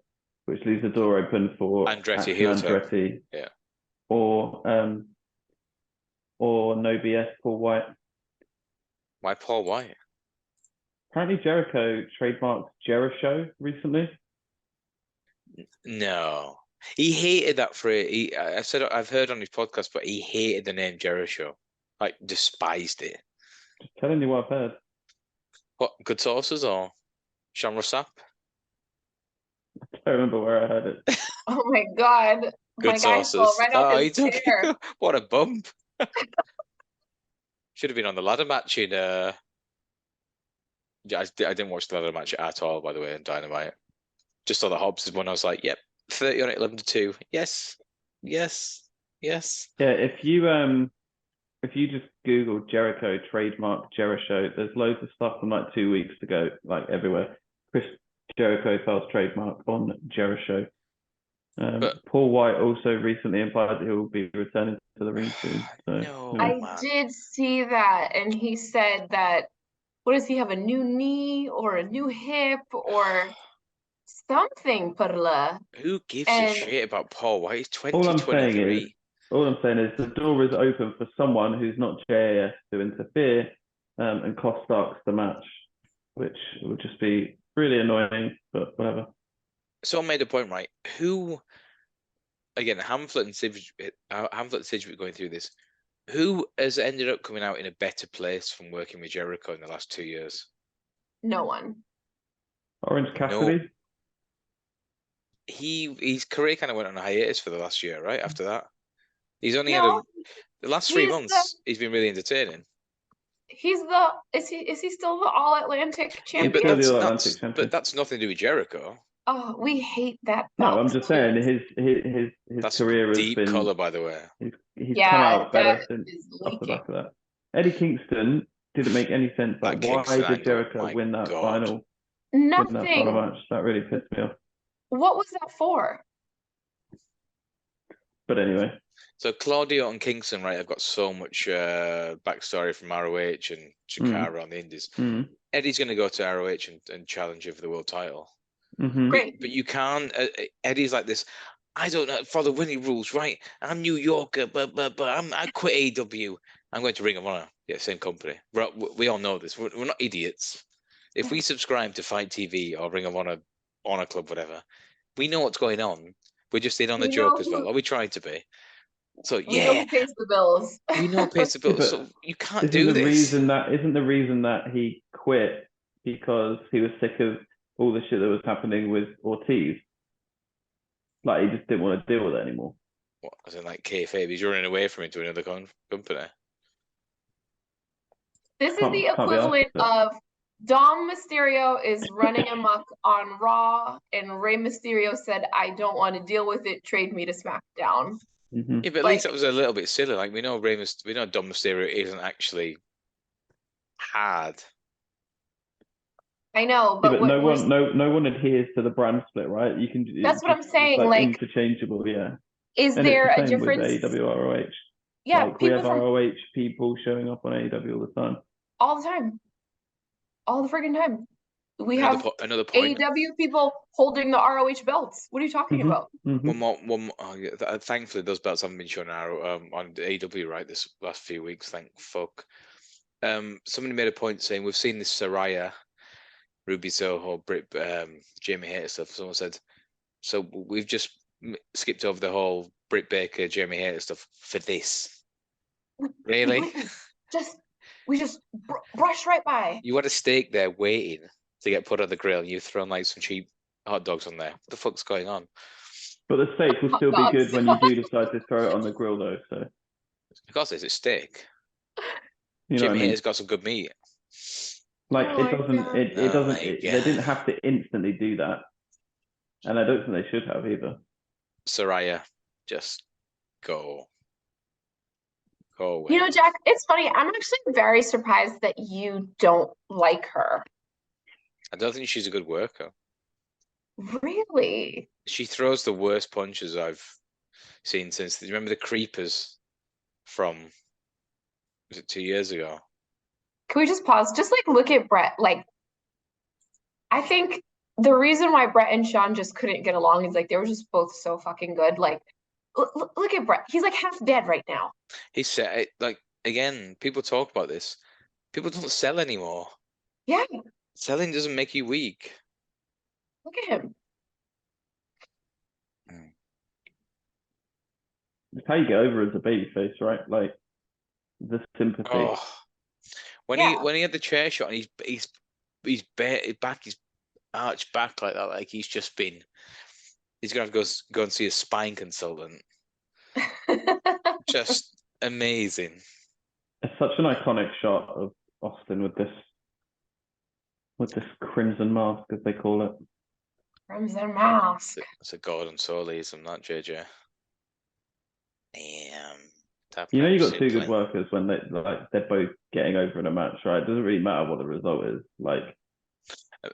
Speaker 3: which leaves the door open for
Speaker 1: Andretti heel
Speaker 3: Andretti,
Speaker 1: yeah,
Speaker 3: or no BS Paul White.
Speaker 1: Why Paul White?
Speaker 3: Apparently Jericho trademarked Jericho recently.
Speaker 1: No, he hated that phrase. I've heard on his podcast, but he hated the name Jericho, like despised it.
Speaker 3: Just telling you what I've heard.
Speaker 1: What, good sources or Sean Rossap?
Speaker 3: I don't remember where I heard it.
Speaker 2: Oh my God.
Speaker 1: Good
Speaker 2: my guy
Speaker 1: sources.
Speaker 2: fell right off his chair.
Speaker 1: What a bump. Should have been on the ladder match in I didn't watch the ladder match at all, by the way, in Dynamite. Just saw the Hobbs is when I was like, yep, 30 on it, 11-2. Yes. Yeah,
Speaker 3: if you just Google Jericho trademark Jericho, there's loads of stuff from like 2 weeks ago, like everywhere. Chris Jericho files trademark on Jericho. Paul White also recently implied that he will be returning to the ring soon. So,
Speaker 1: no,
Speaker 2: I did see that, and he said that. What does he have? A new knee or a new hip or something, Perla?
Speaker 1: Who gives a shit about Paul White? He's
Speaker 3: 2023. All I'm saying is the door is open for someone who's not JAS to interfere and cost Starks the match, which would just be really annoying, but whatever.
Speaker 1: Someone made a point, right? Who, again, Hamlet and Sidgwick going through this, who has ended up coming out in a better place from working with Jericho in the last 2 years?
Speaker 2: No one.
Speaker 3: Orange Cassidy?
Speaker 1: No. His career kind of went on a hiatus for the last year, right? After that. He's only had the last 3 months, he's been really entertaining.
Speaker 2: Is he still the All Atlantic champion?
Speaker 1: Yeah, but that's nothing to do with Jericho.
Speaker 2: Oh, we hate that.
Speaker 3: No, I'm just saying his career has
Speaker 1: deep
Speaker 3: been
Speaker 1: color, by the way.
Speaker 3: He's come out better since off the back of that. Eddie Kingston didn't make any sense. Like, why did Jericho win that final?
Speaker 2: Nothing.
Speaker 3: Win that final match? That really pissed me off.
Speaker 2: What was that for?
Speaker 3: But anyway.
Speaker 1: So Claudio and Kingston, right? I've got so much backstory from ROH and Chikara on the Indies. Eddie's going to go to ROH and challenge him for the world title.
Speaker 2: Great.
Speaker 1: But you can't. Eddie's like this. I don't know, follow winning rules, right? I'm New Yorker, but I quit AEW. I'm going to Ring of Honor. Yeah, same company. We all know this. We're not idiots. If we subscribe to Fight TV or Ring of Honor, Honor Club, whatever, we know what's going on. We're just in on the joke as well, or we try to be. So
Speaker 2: we know who pays the bills.
Speaker 1: We know who pays the bills. So you can't do this.
Speaker 3: Isn't the reason that he quit because he was sick of all the shit that was happening with Ortiz? Like, he just didn't want to deal with it anymore.
Speaker 1: What, as in like kayfabe? He's running away from it to another company.
Speaker 2: This is the equivalent of Dom Mysterio is running amok on Raw, and Rey Mysterio said, "I don't want to deal with it. Trade me to SmackDown."
Speaker 3: Mm-hmm.
Speaker 1: Yeah, but at least that was a little bit silly. Like we know Dom Mysterio isn't actually hard.
Speaker 2: I know,
Speaker 3: Yeah,
Speaker 2: but
Speaker 3: but no
Speaker 2: we're
Speaker 3: one, no one adheres to the brand split, right? You can.
Speaker 2: that's what I'm
Speaker 3: It's
Speaker 2: saying.
Speaker 3: like
Speaker 2: Like,
Speaker 3: interchangeable, yeah.
Speaker 2: is
Speaker 3: And it's
Speaker 2: there
Speaker 3: the
Speaker 2: a
Speaker 3: same with
Speaker 2: difference?
Speaker 3: AEW ROH.
Speaker 2: Yeah,
Speaker 3: Like we
Speaker 2: people
Speaker 3: have
Speaker 2: from
Speaker 3: ROH people showing up on AEW all the time.
Speaker 2: all the time, all the freaking time. We have
Speaker 1: Another point.
Speaker 2: AEW people holding the ROH belts. What are you talking about?
Speaker 1: One more. Oh, yeah, thankfully, those belts haven't been shown on AEW right this last few weeks. Thank fuck. Somebody made a point saying we've seen this Saraya, Ruby Soho, Brit, Jamie Hayter stuff. Someone said, so we've just skipped over the whole Britt Baker, Jamie Hayter stuff for this. Really?
Speaker 2: We just brushed right by.
Speaker 1: You had a steak there waiting to get put on the grill, and you've thrown like some cheap hot dogs on there. What the fuck's going on?
Speaker 3: But the steak will still be good when you do decide to throw it on the grill, though. So
Speaker 1: because it's a steak.
Speaker 3: you know
Speaker 1: Jamie
Speaker 3: what I mean?
Speaker 1: Hayter's got some good meat.
Speaker 3: Like
Speaker 2: Oh
Speaker 3: it doesn't,
Speaker 2: God.
Speaker 3: it doesn't.
Speaker 1: my
Speaker 3: They
Speaker 1: God.
Speaker 3: didn't have to instantly do that, and I don't think they should have either.
Speaker 1: Saraya, just go away.
Speaker 2: You know, Jack, it's funny. I'm actually very surprised that you don't like her.
Speaker 1: I don't think she's a good worker.
Speaker 2: Really?
Speaker 1: She throws the worst punches I've seen since. Remember the Creepers from, was it 2 years ago?
Speaker 2: Can we just pause? Just like look at Bret. Like, I think the reason why Bret and Sean just couldn't get along is like they were just both so fucking good. Like, look at Bret. He's like half dead right now.
Speaker 1: He said, like, again, people talk about this. People don't sell anymore.
Speaker 2: Yeah,
Speaker 1: Selling doesn't make you weak.
Speaker 2: look at him.
Speaker 3: It's how you get over as a babyface, right? Like the sympathy.
Speaker 1: Oh, when
Speaker 2: Yeah.
Speaker 1: he had the chair shot and he's back, he's arched back like that, like he's gonna have to go and see a spine consultant. Just amazing.
Speaker 3: It's such an iconic shot of Austin with this crimson mask, as they call it.
Speaker 2: Crimson Mask.
Speaker 1: It's a Gordon Solism, not JJ. Damn.
Speaker 3: You know, you got two good workers when they're both getting over in a match, right? It doesn't really matter what the result is. Like,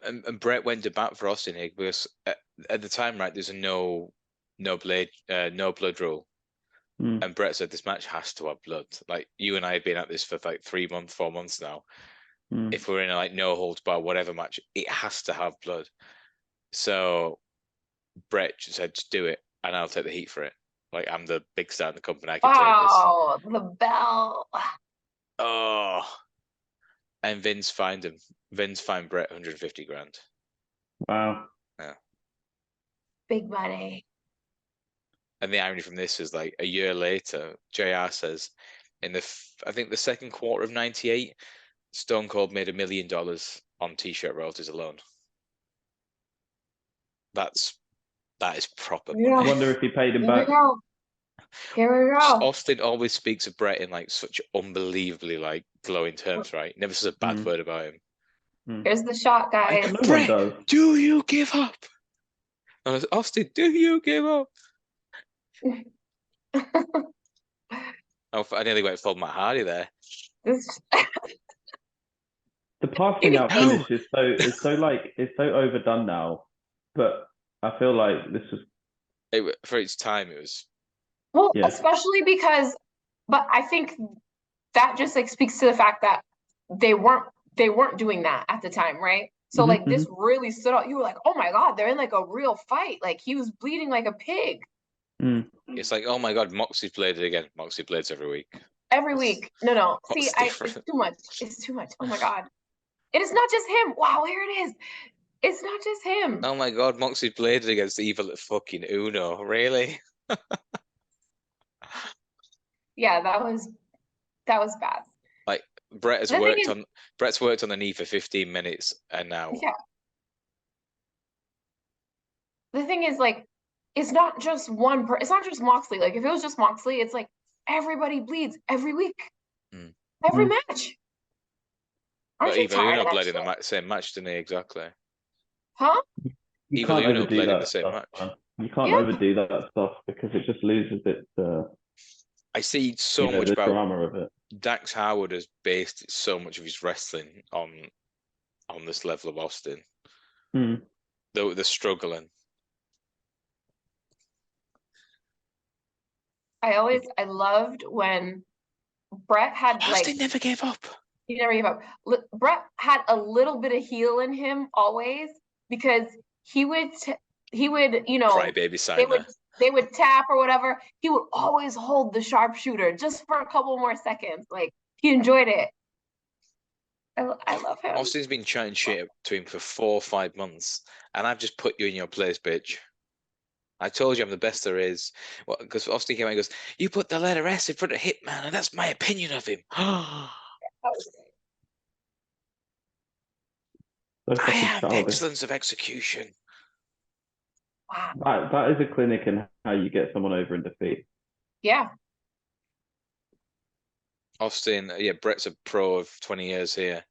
Speaker 1: and Bret went to bat for Austin here because at the time, right, there's a no blood rule. And Bret said this match has to have blood. Like you and I have been at this for like 3 months, 4 months now. If we're in a like no holds bar whatever match, it has to have blood. So Bret said, "Just do it, and I'll take the heat for it. Like I'm the big star in the company. I can take
Speaker 2: this." The bell.
Speaker 1: Oh, and Vince fined him. Vince fined Bret 150 grand.
Speaker 3: wow.
Speaker 1: Yeah.
Speaker 2: Big money.
Speaker 1: And the irony from this is like a year later, JR says I think the second quarter of '98, Stone Cold made $1 million on t-shirt royalties alone. That is proper money.
Speaker 3: I wonder if he paid him back.
Speaker 2: Here we go.
Speaker 1: Austin always speaks of Bret in like such unbelievably like glowing terms, right? Never says a bad word about him.
Speaker 2: Here's the shot, guys.
Speaker 3: No one does.
Speaker 1: Do you give up? Austin, do you give up? I nearly went full Matt Hardy there.
Speaker 3: The passing out finish is so overdone now, but I feel like this was
Speaker 1: for its time. It was
Speaker 2: especially because, but I think that just like speaks to the fact that they weren't doing that at the time, right? So like this really stood out. You were like, oh my God, they're in like a real fight. Like he was bleeding like a pig.
Speaker 1: It's like, oh my God, Moxley played it again. Moxley plays every week.
Speaker 2: Every week. No. See, it's too much. It's too much. Oh my God. It is not just him. Wow, here it is. It's not just him.
Speaker 1: Oh my God, Moxley played it against evil fucking Uno. Really?
Speaker 2: Yeah, that was bad.
Speaker 1: Like Bret's worked on the knee for 15 minutes and now.
Speaker 2: Yeah. The thing is, like, it's not just it's not just Moxley. Like, if it was just Moxley, it's like everybody bleeds every week. Every match.
Speaker 1: But even Uno bled in the same match, didn't he? Exactly.
Speaker 2: Huh?
Speaker 1: Even Uno bled in the same match.
Speaker 3: Man. You can't overdo that stuff because it just loses its.
Speaker 1: I see so much about
Speaker 3: drama of it.
Speaker 1: Dax Howard has based so much of his wrestling on on this level of Austin.
Speaker 3: Mm.
Speaker 1: They're struggling.
Speaker 2: I loved when Bret had
Speaker 1: Austin never gave up.
Speaker 2: He never gave up. Bret had a little bit of heel in him always, because he would,
Speaker 1: Crybaby signer.
Speaker 2: They would tap or whatever. He would always hold the sharpshooter just for a couple more seconds. Like, he enjoyed it. I love him.
Speaker 1: Austin's been chatting shit to him for 4 or 5 months, and I've just put you in your place, bitch. I told you I'm the best there is. Well, because Austin came out and goes, "You put the letter S in front of Hitman, and that's my opinion of him." I have excellence of execution.
Speaker 2: Wow.
Speaker 3: That is a clinic in how you get someone over in defeat.
Speaker 2: Yeah.
Speaker 1: Austin, yeah, Bret's a pro of 20 years here.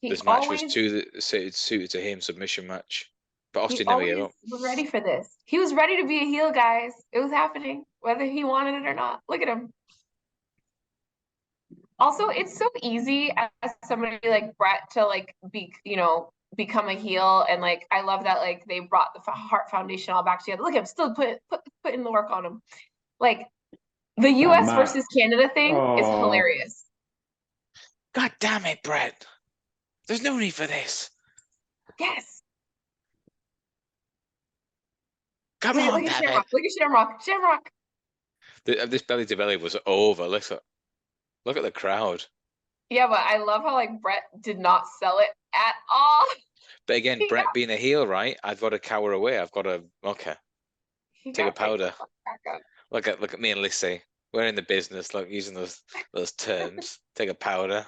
Speaker 1: This match was suited to him, submission match. But Austin never gave up.
Speaker 2: Was ready for this. He was ready to be a heel, guys. It was happening, whether he wanted it or not. Look at him. Also, it's so easy as somebody like Bret to become a heel, and like I love that like they brought the Hart Foundation all back together. Look at him still putting the work on him. Like the U.S. versus Canada thing is hilarious.
Speaker 1: God damn it, Bret! There's no need for this.
Speaker 2: Yes.
Speaker 1: Come on,
Speaker 2: look at Shamrock. Look at Shamrock. Shamrock.
Speaker 1: This belly to belly was over. Look at the crowd.
Speaker 2: Yeah, but I love how like Bret did not sell it at all.
Speaker 1: But again, Bret being a heel, right? I've got to cower away. I've got to take a powder. Look at me and Lissy. We're in the business, like using those terms. Take a powder.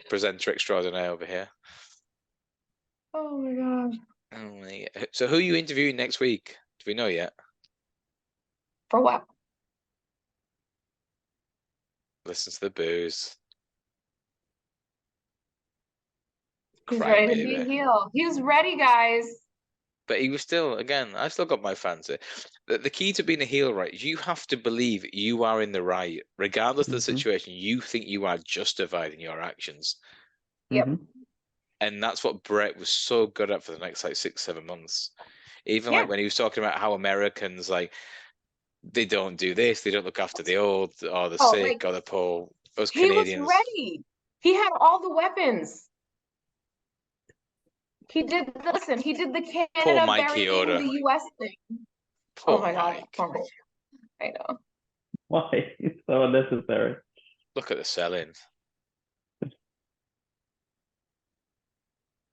Speaker 1: Presenter extraordinaire over here.
Speaker 2: Oh my god.
Speaker 1: Oh my god. So who are you interviewing next week? Do we know yet?
Speaker 2: For what?
Speaker 1: Listen to the booze.
Speaker 2: He's ready to be a heel. He was ready, guys.
Speaker 1: But he was still, again, I still got my fans. The key to being a heel, right, is you have to believe you are in the right. Regardless of the situation, you think you are justified in your actions.
Speaker 2: Yep.
Speaker 1: And that's what Bret was so good at for the next, like, 6-7 months. Even, like, when he was talking about how Americans, like, they don't do this, they don't look after the old, or the sick, or the poor. Us Canadians.
Speaker 2: He was ready. He had all the weapons. He did the Canada burying the US thing.
Speaker 1: Poor Mike.
Speaker 2: I know.
Speaker 3: Why? It's so unnecessary.
Speaker 1: Look at the selling.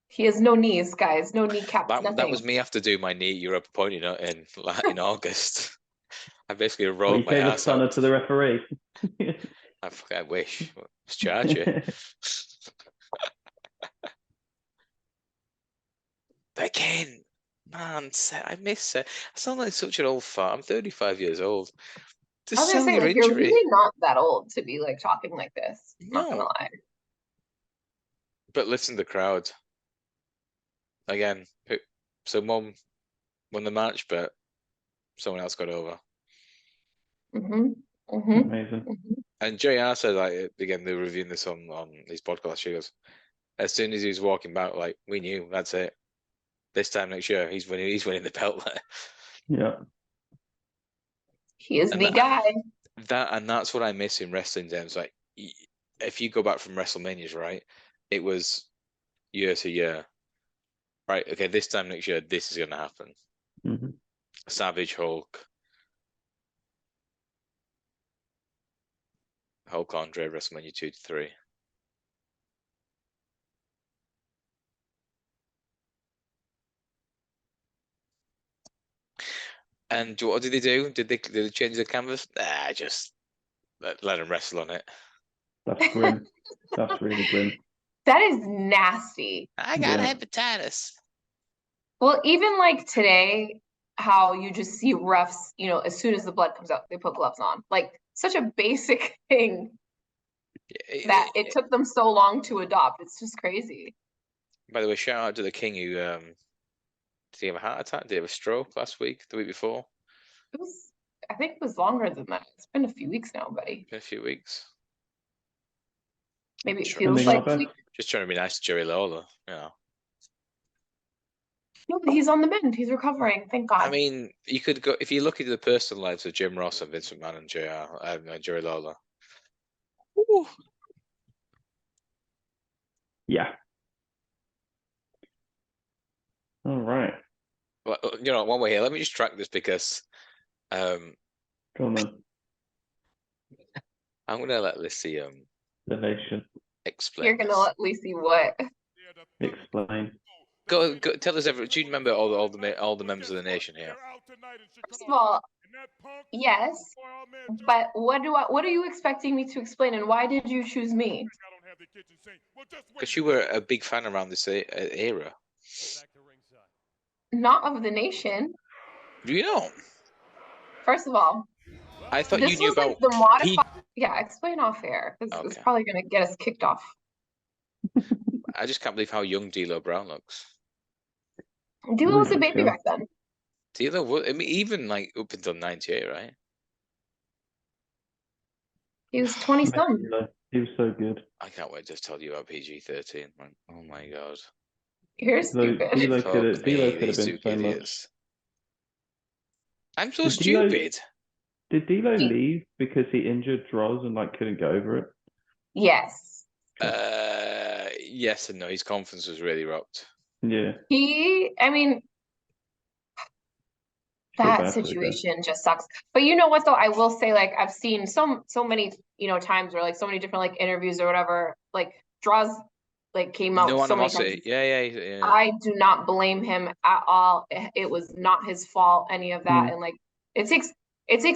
Speaker 2: He has no knees, guys. No kneecaps, nothing.
Speaker 1: That was me after doing my knee Europe opponent in August. I basically rolled my ass out.
Speaker 3: To the referee.
Speaker 1: I wish. Let's charge you. But again, man, I miss it. I sound like such an old fart. I'm 35 years old.
Speaker 2: I was gonna say, like, you're really not that old to be like talking like this. I'm not gonna lie.
Speaker 1: But listen to the crowd. Again, so Mom won the match, but someone else got over.
Speaker 3: Amazing.
Speaker 1: And JR said, like, again, they were reviewing this on his podcast. She goes, as soon as he was walking back, like, we knew that's it. This time next year, he's winning the belt.
Speaker 2: Yeah. He is the guy.
Speaker 1: That's what I miss in wrestling terms. Like, if you go back from WrestleManias, right, it was year to year. Right, okay, this time next year, this is going to happen. Savage Hulk. Hulk Andre, WrestleMania 2 to 3. And what did they do? Did they change the canvas? Nah, just let him wrestle on it.
Speaker 3: That's grim. That's really grim.
Speaker 2: That is nasty.
Speaker 1: I got hepatitis.
Speaker 2: Well, even like today, how you just see refs, as soon as the blood comes out, they put gloves on. Like, such a basic thing that it took them so long to adopt. It's just crazy.
Speaker 1: By the way, shout out to the King who did he have a heart attack? Did he have a stroke last week, the week before?
Speaker 2: I think it was longer than that. It's been a few weeks now, buddy.
Speaker 1: Been a few weeks.
Speaker 2: Maybe it
Speaker 1: Sure.
Speaker 2: feels
Speaker 3: Sending
Speaker 2: like
Speaker 3: our
Speaker 2: we.
Speaker 3: best.
Speaker 1: Just trying to be nice to Jerry Lawler,
Speaker 2: No, he's on the mend. He's recovering. Thank
Speaker 1: I
Speaker 2: God.
Speaker 1: mean, you could go if you look into the personal lives of Jim Ross and Vince McMahon and Jerry Lawler. Ooh.
Speaker 3: Yeah. All right.
Speaker 1: Well, one way here. Let me just track this because
Speaker 3: Go on then.
Speaker 1: I'm gonna let Lissy
Speaker 3: The nation.
Speaker 1: explain.
Speaker 2: You're gonna
Speaker 1: this.
Speaker 2: let Lissy what?
Speaker 3: Explain.
Speaker 1: Go, tell us everything. Do you remember all the members of the nation here?
Speaker 2: First of all, yes, but what are you expecting me to explain, and why did you choose me?
Speaker 1: Because you were a big fan around this era.
Speaker 2: Not of the nation.
Speaker 1: Do you know?
Speaker 2: First of all,
Speaker 1: I thought you
Speaker 2: this
Speaker 1: knew
Speaker 2: was like
Speaker 1: about
Speaker 2: the modified. Yeah, explain off air because it's
Speaker 1: Okay.
Speaker 2: probably gonna get us kicked off.
Speaker 1: I just can't believe how young D'Lo Brown looks.
Speaker 2: D'Lo was a
Speaker 3: Really
Speaker 2: baby
Speaker 3: young.
Speaker 2: back then.
Speaker 1: D'Lo, I mean, even like up until '98, right?
Speaker 2: He was 20-some.
Speaker 3: He was so good.
Speaker 1: I can't wait to tell you about PG-13. Like, oh my god.
Speaker 2: You're stupid.
Speaker 3: D'Lo
Speaker 1: Fuck
Speaker 3: could have
Speaker 1: me,
Speaker 3: been
Speaker 1: these two
Speaker 3: so much.
Speaker 1: idiots. I'm so
Speaker 3: Did D'Lo-
Speaker 1: stupid.
Speaker 3: Did D'Lo
Speaker 2: He-
Speaker 3: leave because he injured Droz and like couldn't get over it?
Speaker 2: Yes.
Speaker 1: Yes and no. His confidence was really rocked.
Speaker 3: Yeah.
Speaker 2: I mean,
Speaker 3: Feel
Speaker 2: that
Speaker 3: bad for the guy.
Speaker 2: situation just sucks. But you know what though? I will say, like, I've seen so many, times where like so many different like interviews or whatever, like Draws like came out
Speaker 1: No
Speaker 2: so many
Speaker 1: animosity.
Speaker 2: times.
Speaker 1: Yeah.
Speaker 2: I do not blame him at all. It was not his fault, any of that. And like it takes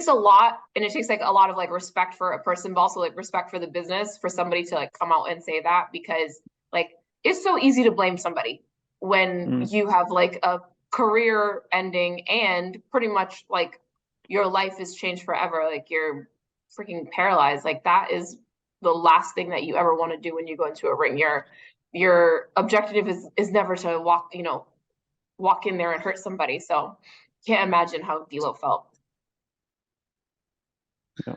Speaker 2: a lot, and it takes like a lot of like respect for a person, but also like respect for the business for somebody to like come out and say that, because like it's so easy to blame somebody when you have like a career ending and pretty much like your life is changed forever. Like you're freaking paralyzed. Like that is the last thing that you ever want to do when you go into a ring. Your objective is never to walk in there and hurt somebody. So can't imagine how D'Lo felt.
Speaker 3: Yeah.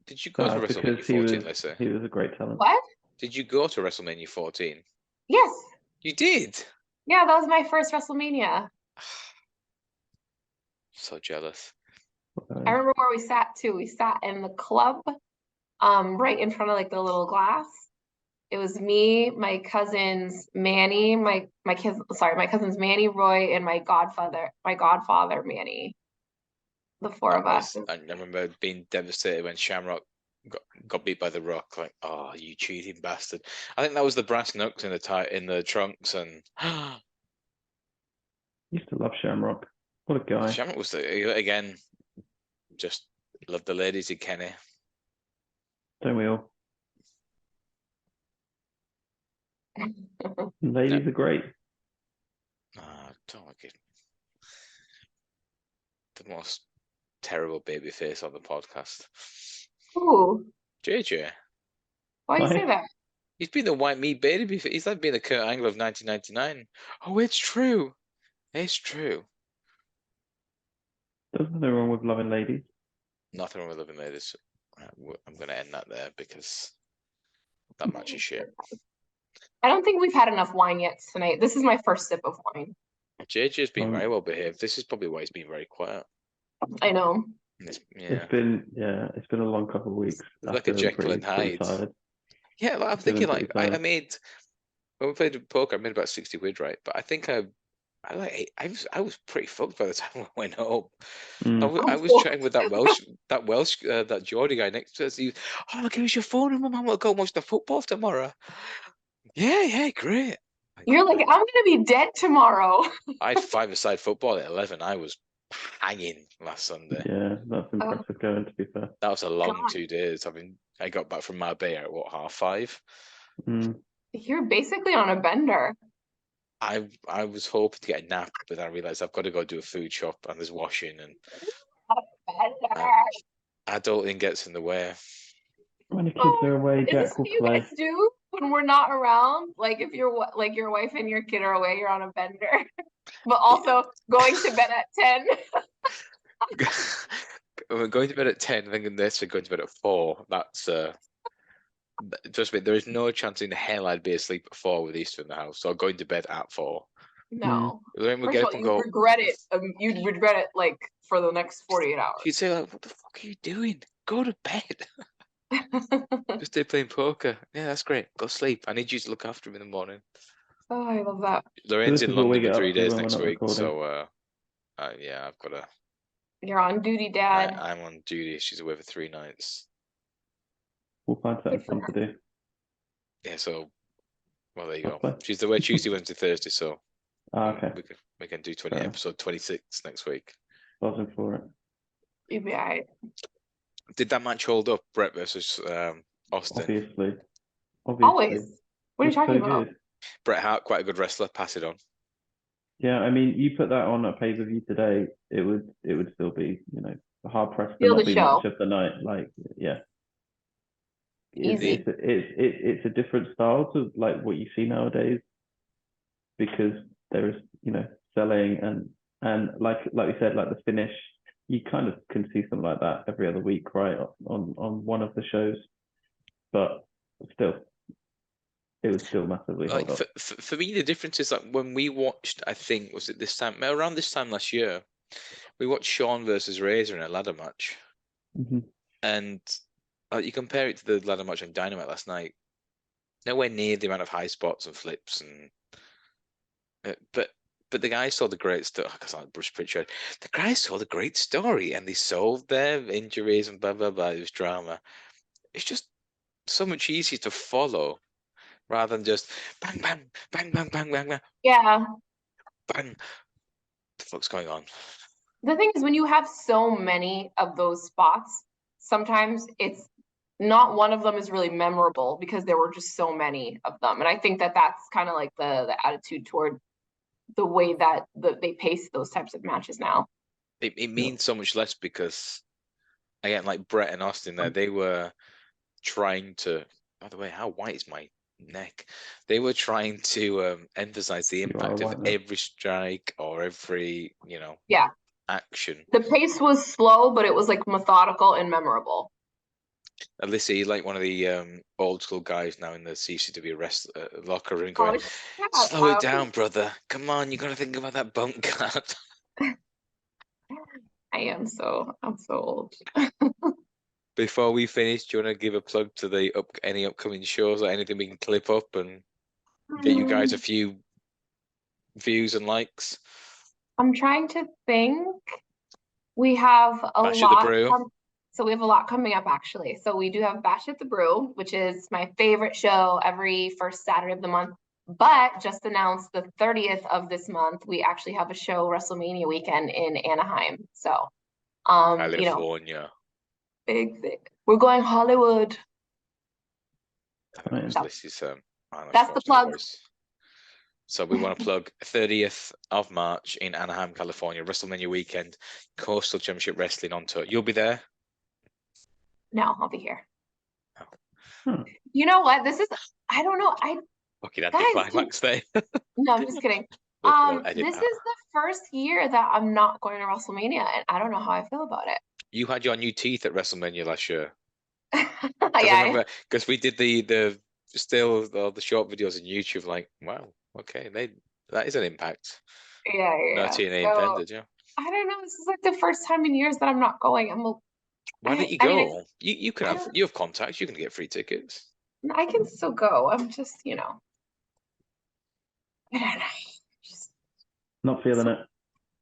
Speaker 1: Did you go to WrestleMania 14, Lisa?
Speaker 3: He was a great talent.
Speaker 2: What?
Speaker 1: Did you go to WrestleMania 14?
Speaker 2: Yes.
Speaker 1: You did?
Speaker 2: Yeah, that was my first WrestleMania.
Speaker 1: So jealous.
Speaker 2: I remember where we sat too. We sat in the club, right in front of like the little glass. It was me, my cousins Manny, my cousins Manny, Roy, and my godfather Manny. The four of us.
Speaker 1: I remember being devastated when Shamrock got beat by The Rock. Like, oh, you cheating bastard! I think that was the brass knucks in the trunks, and
Speaker 3: Used to love Shamrock. What a guy.
Speaker 1: Shamrock was again just loved the ladies in Kenny.
Speaker 3: Don't we all? Ladies are great.
Speaker 1: Don't like it. The most terrible baby face on the podcast.
Speaker 2: Ooh,
Speaker 1: JJ.
Speaker 2: why you say that?
Speaker 1: He's been the white meat baby. He's like being the Kurt Angle of 1999. Oh, it's true. It's true.
Speaker 3: There's nothing wrong with loving ladies.
Speaker 1: Nothing wrong with living ladies. I'm going to end that there because that match is shit.
Speaker 2: I don't think we've had enough wine yet tonight. This is my first sip of wine.
Speaker 1: JJ's been very well behaved. This is probably why he's been very quiet.
Speaker 2: I know.
Speaker 3: It's been a long couple of weeks.
Speaker 1: It's like a Jekyll and Hyde. Yeah, I'm thinking like I made when we played poker, I made about 60 quid, right? But I think I was pretty fucked by the time I went home. I was chatting with that Geordie guy next to us. He was, oh, give us your phone and Mum, we'll go watch the football tomorrow. Yeah, great.
Speaker 2: You're like, I'm gonna be dead tomorrow.
Speaker 1: I had 5-a-side football at 11. I was hanging last Sunday.
Speaker 3: Yeah, that's impressive going, to be fair.
Speaker 1: That was a long 2 days. I got back from Marbella at 5:30.
Speaker 2: You're basically on a bender.
Speaker 1: I was hoping to get a nap, but then I realized I've got to go do a food shop and there's washing and adulting gets in the way.
Speaker 3: When the kids are away, Jack will play.
Speaker 2: Is this what you guys do when we're not around? Like if your wife and your kid are away, you're on a bender, but also going to bed at 10.
Speaker 1: We're going to bed at 10, thinking this, we're going to bed at 4. That's Trust me, there is no chance in hell I'd be asleep at 4 with Easter in the house, or going to bed at 4.
Speaker 2: No.
Speaker 1: Then we
Speaker 2: First
Speaker 1: get
Speaker 2: of
Speaker 1: up
Speaker 2: all,
Speaker 1: and
Speaker 2: you'd
Speaker 1: go.
Speaker 2: regret it. You'd regret it like for the next 48 hours.
Speaker 1: You'd say like, "What the fuck are you doing? Go to bed." Just stay playing poker. Yeah, that's great. Go sleep. I need you to look after me in the morning.
Speaker 2: Oh, I love that.
Speaker 1: Lorraine's
Speaker 3: This
Speaker 1: in
Speaker 3: is what we
Speaker 1: London for
Speaker 3: get
Speaker 1: 3
Speaker 3: up to
Speaker 1: days
Speaker 3: when we're
Speaker 1: next
Speaker 3: not
Speaker 1: week,
Speaker 3: recording.
Speaker 1: so yeah, I've got to.
Speaker 2: You're on duty, Dad.
Speaker 1: I'm on duty. She's away for 3 nights.
Speaker 3: We'll find something
Speaker 2: Good for
Speaker 3: fun to do.
Speaker 1: Yeah, so well, there you
Speaker 3: Let's
Speaker 1: go.
Speaker 3: play.
Speaker 1: She's away Tuesday, Wednesday, Thursday, so
Speaker 3: Okay.
Speaker 1: we can do
Speaker 3: Fair enough.
Speaker 1: episode 26 next week.
Speaker 3: Buzzing for it.
Speaker 2: You'd be all right.
Speaker 1: Did that match hold up, Bret versus Austin?
Speaker 3: Obviously.
Speaker 2: Always. What are you
Speaker 3: It's
Speaker 2: talking
Speaker 3: so
Speaker 2: about?
Speaker 3: good.
Speaker 1: Bret Hart, quite a good wrestler. Pass it on.
Speaker 3: Yeah, I mean, you put that on a pay-per-view today, it would still be, hard pressed to
Speaker 2: Steal
Speaker 3: not
Speaker 2: the
Speaker 3: be
Speaker 2: show.
Speaker 3: match of the night. Like, yeah,
Speaker 2: Easy.
Speaker 3: it's a different style to like what you see nowadays, because there is, selling and like we said, like the finish, you kind of can see something like that every other week, right, on one of the shows, but still, it was still massively
Speaker 1: Like
Speaker 3: held up.
Speaker 1: for me, the difference is like when we watched, I think was it this time around this time last year, we watched Shawn versus Razor in a ladder match,
Speaker 3: Mm-hmm.
Speaker 1: and you compare it to the ladder match on Dynamite last night, nowhere near the amount of high spots and flips and but the guys saw the great stuff. Because like Bruce Pritchard, the guys saw the great story and they solved their injuries and blah blah blah. It was drama. It's just so much easier to follow rather than just bang bang bang bang bang bang bang
Speaker 2: Yeah.
Speaker 1: bang. What the fuck's going on?
Speaker 2: The thing is, when you have so many of those spots, sometimes it's not one of them is really memorable because there were just so many of them. And I think that that's kind of like the attitude toward the way that they pace those types of matches now.
Speaker 1: It means so much less because, again, like Bret and Austin there, they were trying to, by the way, how white is my neck? They were trying to emphasize the impact of every strike or every,
Speaker 2: Yeah.
Speaker 1: action.
Speaker 2: The pace was slow, but it was like methodical and memorable.
Speaker 1: Lissy, like one of the old school guys now in the CCW locker room, going, slow it down, brother. Come on, you got to think about that bump card.
Speaker 2: I'm so old.
Speaker 1: Before we finish, do you want to give a plug to any upcoming shows or anything we can clip up and get you guys a few views and likes?
Speaker 2: I'm trying to think. We have a
Speaker 1: Bash at the
Speaker 2: lot.
Speaker 1: Brew.
Speaker 2: So we have a lot coming up, actually. So we do have Bash at the Brew, which is my favorite show every first Saturday of the month. But just announced the 30th of this month, we actually have a show Wrestlemania weekend in Anaheim. So,
Speaker 1: California.
Speaker 2: Big thing. We're going Hollywood.
Speaker 1: That's
Speaker 2: the plug.
Speaker 1: So we want to plug 30th of March in Anaheim, California, WrestleMania weekend, Coastal Championship Wrestling on tour. You'll be there?
Speaker 2: No, I'll be here.
Speaker 1: Oh.
Speaker 2: You know what? I don't know.
Speaker 1: Fucking anticlimax there.
Speaker 2: No, I'm just kidding. This is the first year that I'm not going to WrestleMania, and I don't know how I feel about it.
Speaker 1: You had your new teeth at WrestleMania last year.
Speaker 2: Yeah.
Speaker 1: Because we did the short videos on YouTube. Like, wow, okay, that is an impact.
Speaker 2: Yeah.
Speaker 1: No TNA intended, yeah.
Speaker 2: I don't know. This is like the first time in years that I'm not going.
Speaker 1: Why don't you go? You have contacts. You can get free tickets.
Speaker 2: I can still go. I'm just, I don't know. Just
Speaker 3: not feeling it.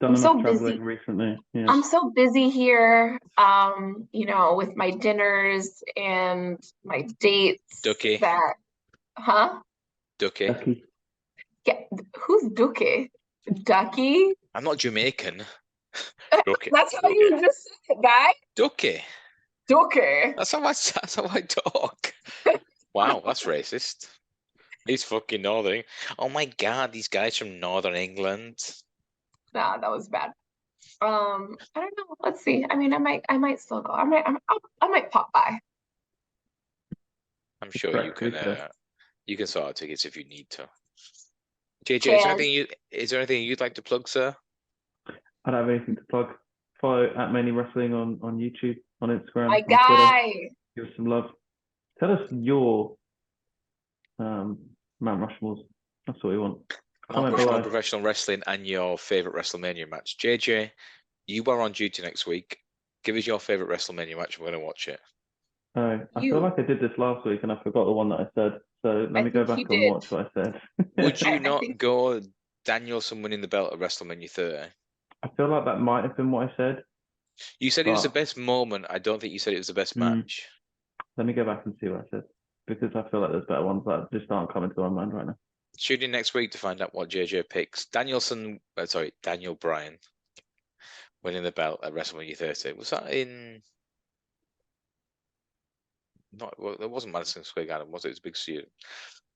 Speaker 3: Done enough traveling recently. Yeah.
Speaker 2: I'm so busy here, with my dinners and my dates.
Speaker 1: Ducky.
Speaker 3: Ducky.
Speaker 2: Yeah, who's Ducky? Ducky?
Speaker 1: I'm not Jamaican. Ducky.
Speaker 2: That's how you just said it, guy.
Speaker 1: Ducky.
Speaker 2: Ducky.
Speaker 1: That's how I talk. Wow, that's racist. He's fucking northern. Oh my god, these guys from Northern England.
Speaker 2: Nah, that was bad. I don't know. Let's see. I mean, I might still go. I might pop by.
Speaker 1: I'm sure you can sort out tickets if you need to. JJ, is there anything you'd like to plug, sir?
Speaker 3: I don't have anything to plug. Follow @Mainly Wrestling on YouTube, on Instagram,
Speaker 2: My
Speaker 3: on
Speaker 2: guy.
Speaker 3: Twitter. Give us some love. Tell us your Mount Rushmore's. That's what we want.
Speaker 1: Mount
Speaker 3: Comment
Speaker 1: Rushmore
Speaker 3: below.
Speaker 1: professional wrestling and your favorite WrestleMania match. JJ, you are on duty next week. Give us your favorite WrestleMania match. We're going to watch it.
Speaker 3: Oh, I
Speaker 2: You.
Speaker 3: feel like I did this last week and I forgot the one that I said. So let
Speaker 2: I
Speaker 3: me go
Speaker 2: think
Speaker 3: back
Speaker 2: you
Speaker 3: and
Speaker 2: did.
Speaker 3: watch what I said.
Speaker 1: Would you
Speaker 2: I
Speaker 1: not
Speaker 2: think-
Speaker 1: go Danielson winning the belt at WrestleMania 30?
Speaker 3: I feel like that might have been what I said.
Speaker 1: You said it was the
Speaker 3: But-
Speaker 1: best moment. I don't think you said it was the best match.
Speaker 3: Let me go back and see what I said. Because I feel like there's better ones that just aren't coming to my mind right now.
Speaker 1: Tune in next week to find out what JJ picks. Daniel Bryan winning the belt at WrestleMania 30. Was that in? Well, it wasn't Madison Square Garden, was it? It was a big suit.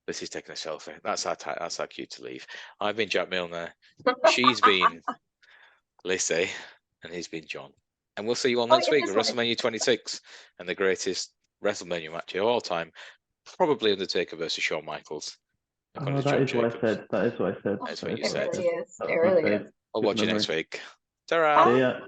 Speaker 1: This is taking a selfie. That's our cue to leave. I've been Jack Milner. She's been Lissy, and he's been John. And we'll see you all next
Speaker 2: yeah,
Speaker 1: week at
Speaker 2: this way.
Speaker 1: WrestleMania 26 and the greatest WrestleMania match of all time, probably Undertaker versus Shawn Michaels.
Speaker 3: Oh, that is what I said. That is what I said.
Speaker 1: That's
Speaker 3: That
Speaker 1: what
Speaker 3: is
Speaker 1: you
Speaker 3: I
Speaker 1: said.
Speaker 2: It
Speaker 3: said.
Speaker 2: really is.
Speaker 3: That's
Speaker 2: It
Speaker 3: my
Speaker 2: really
Speaker 3: fave.
Speaker 2: is.
Speaker 1: I'll
Speaker 3: Good
Speaker 1: watch you next
Speaker 3: memory.
Speaker 1: week. Ta-ra!
Speaker 3: See ya.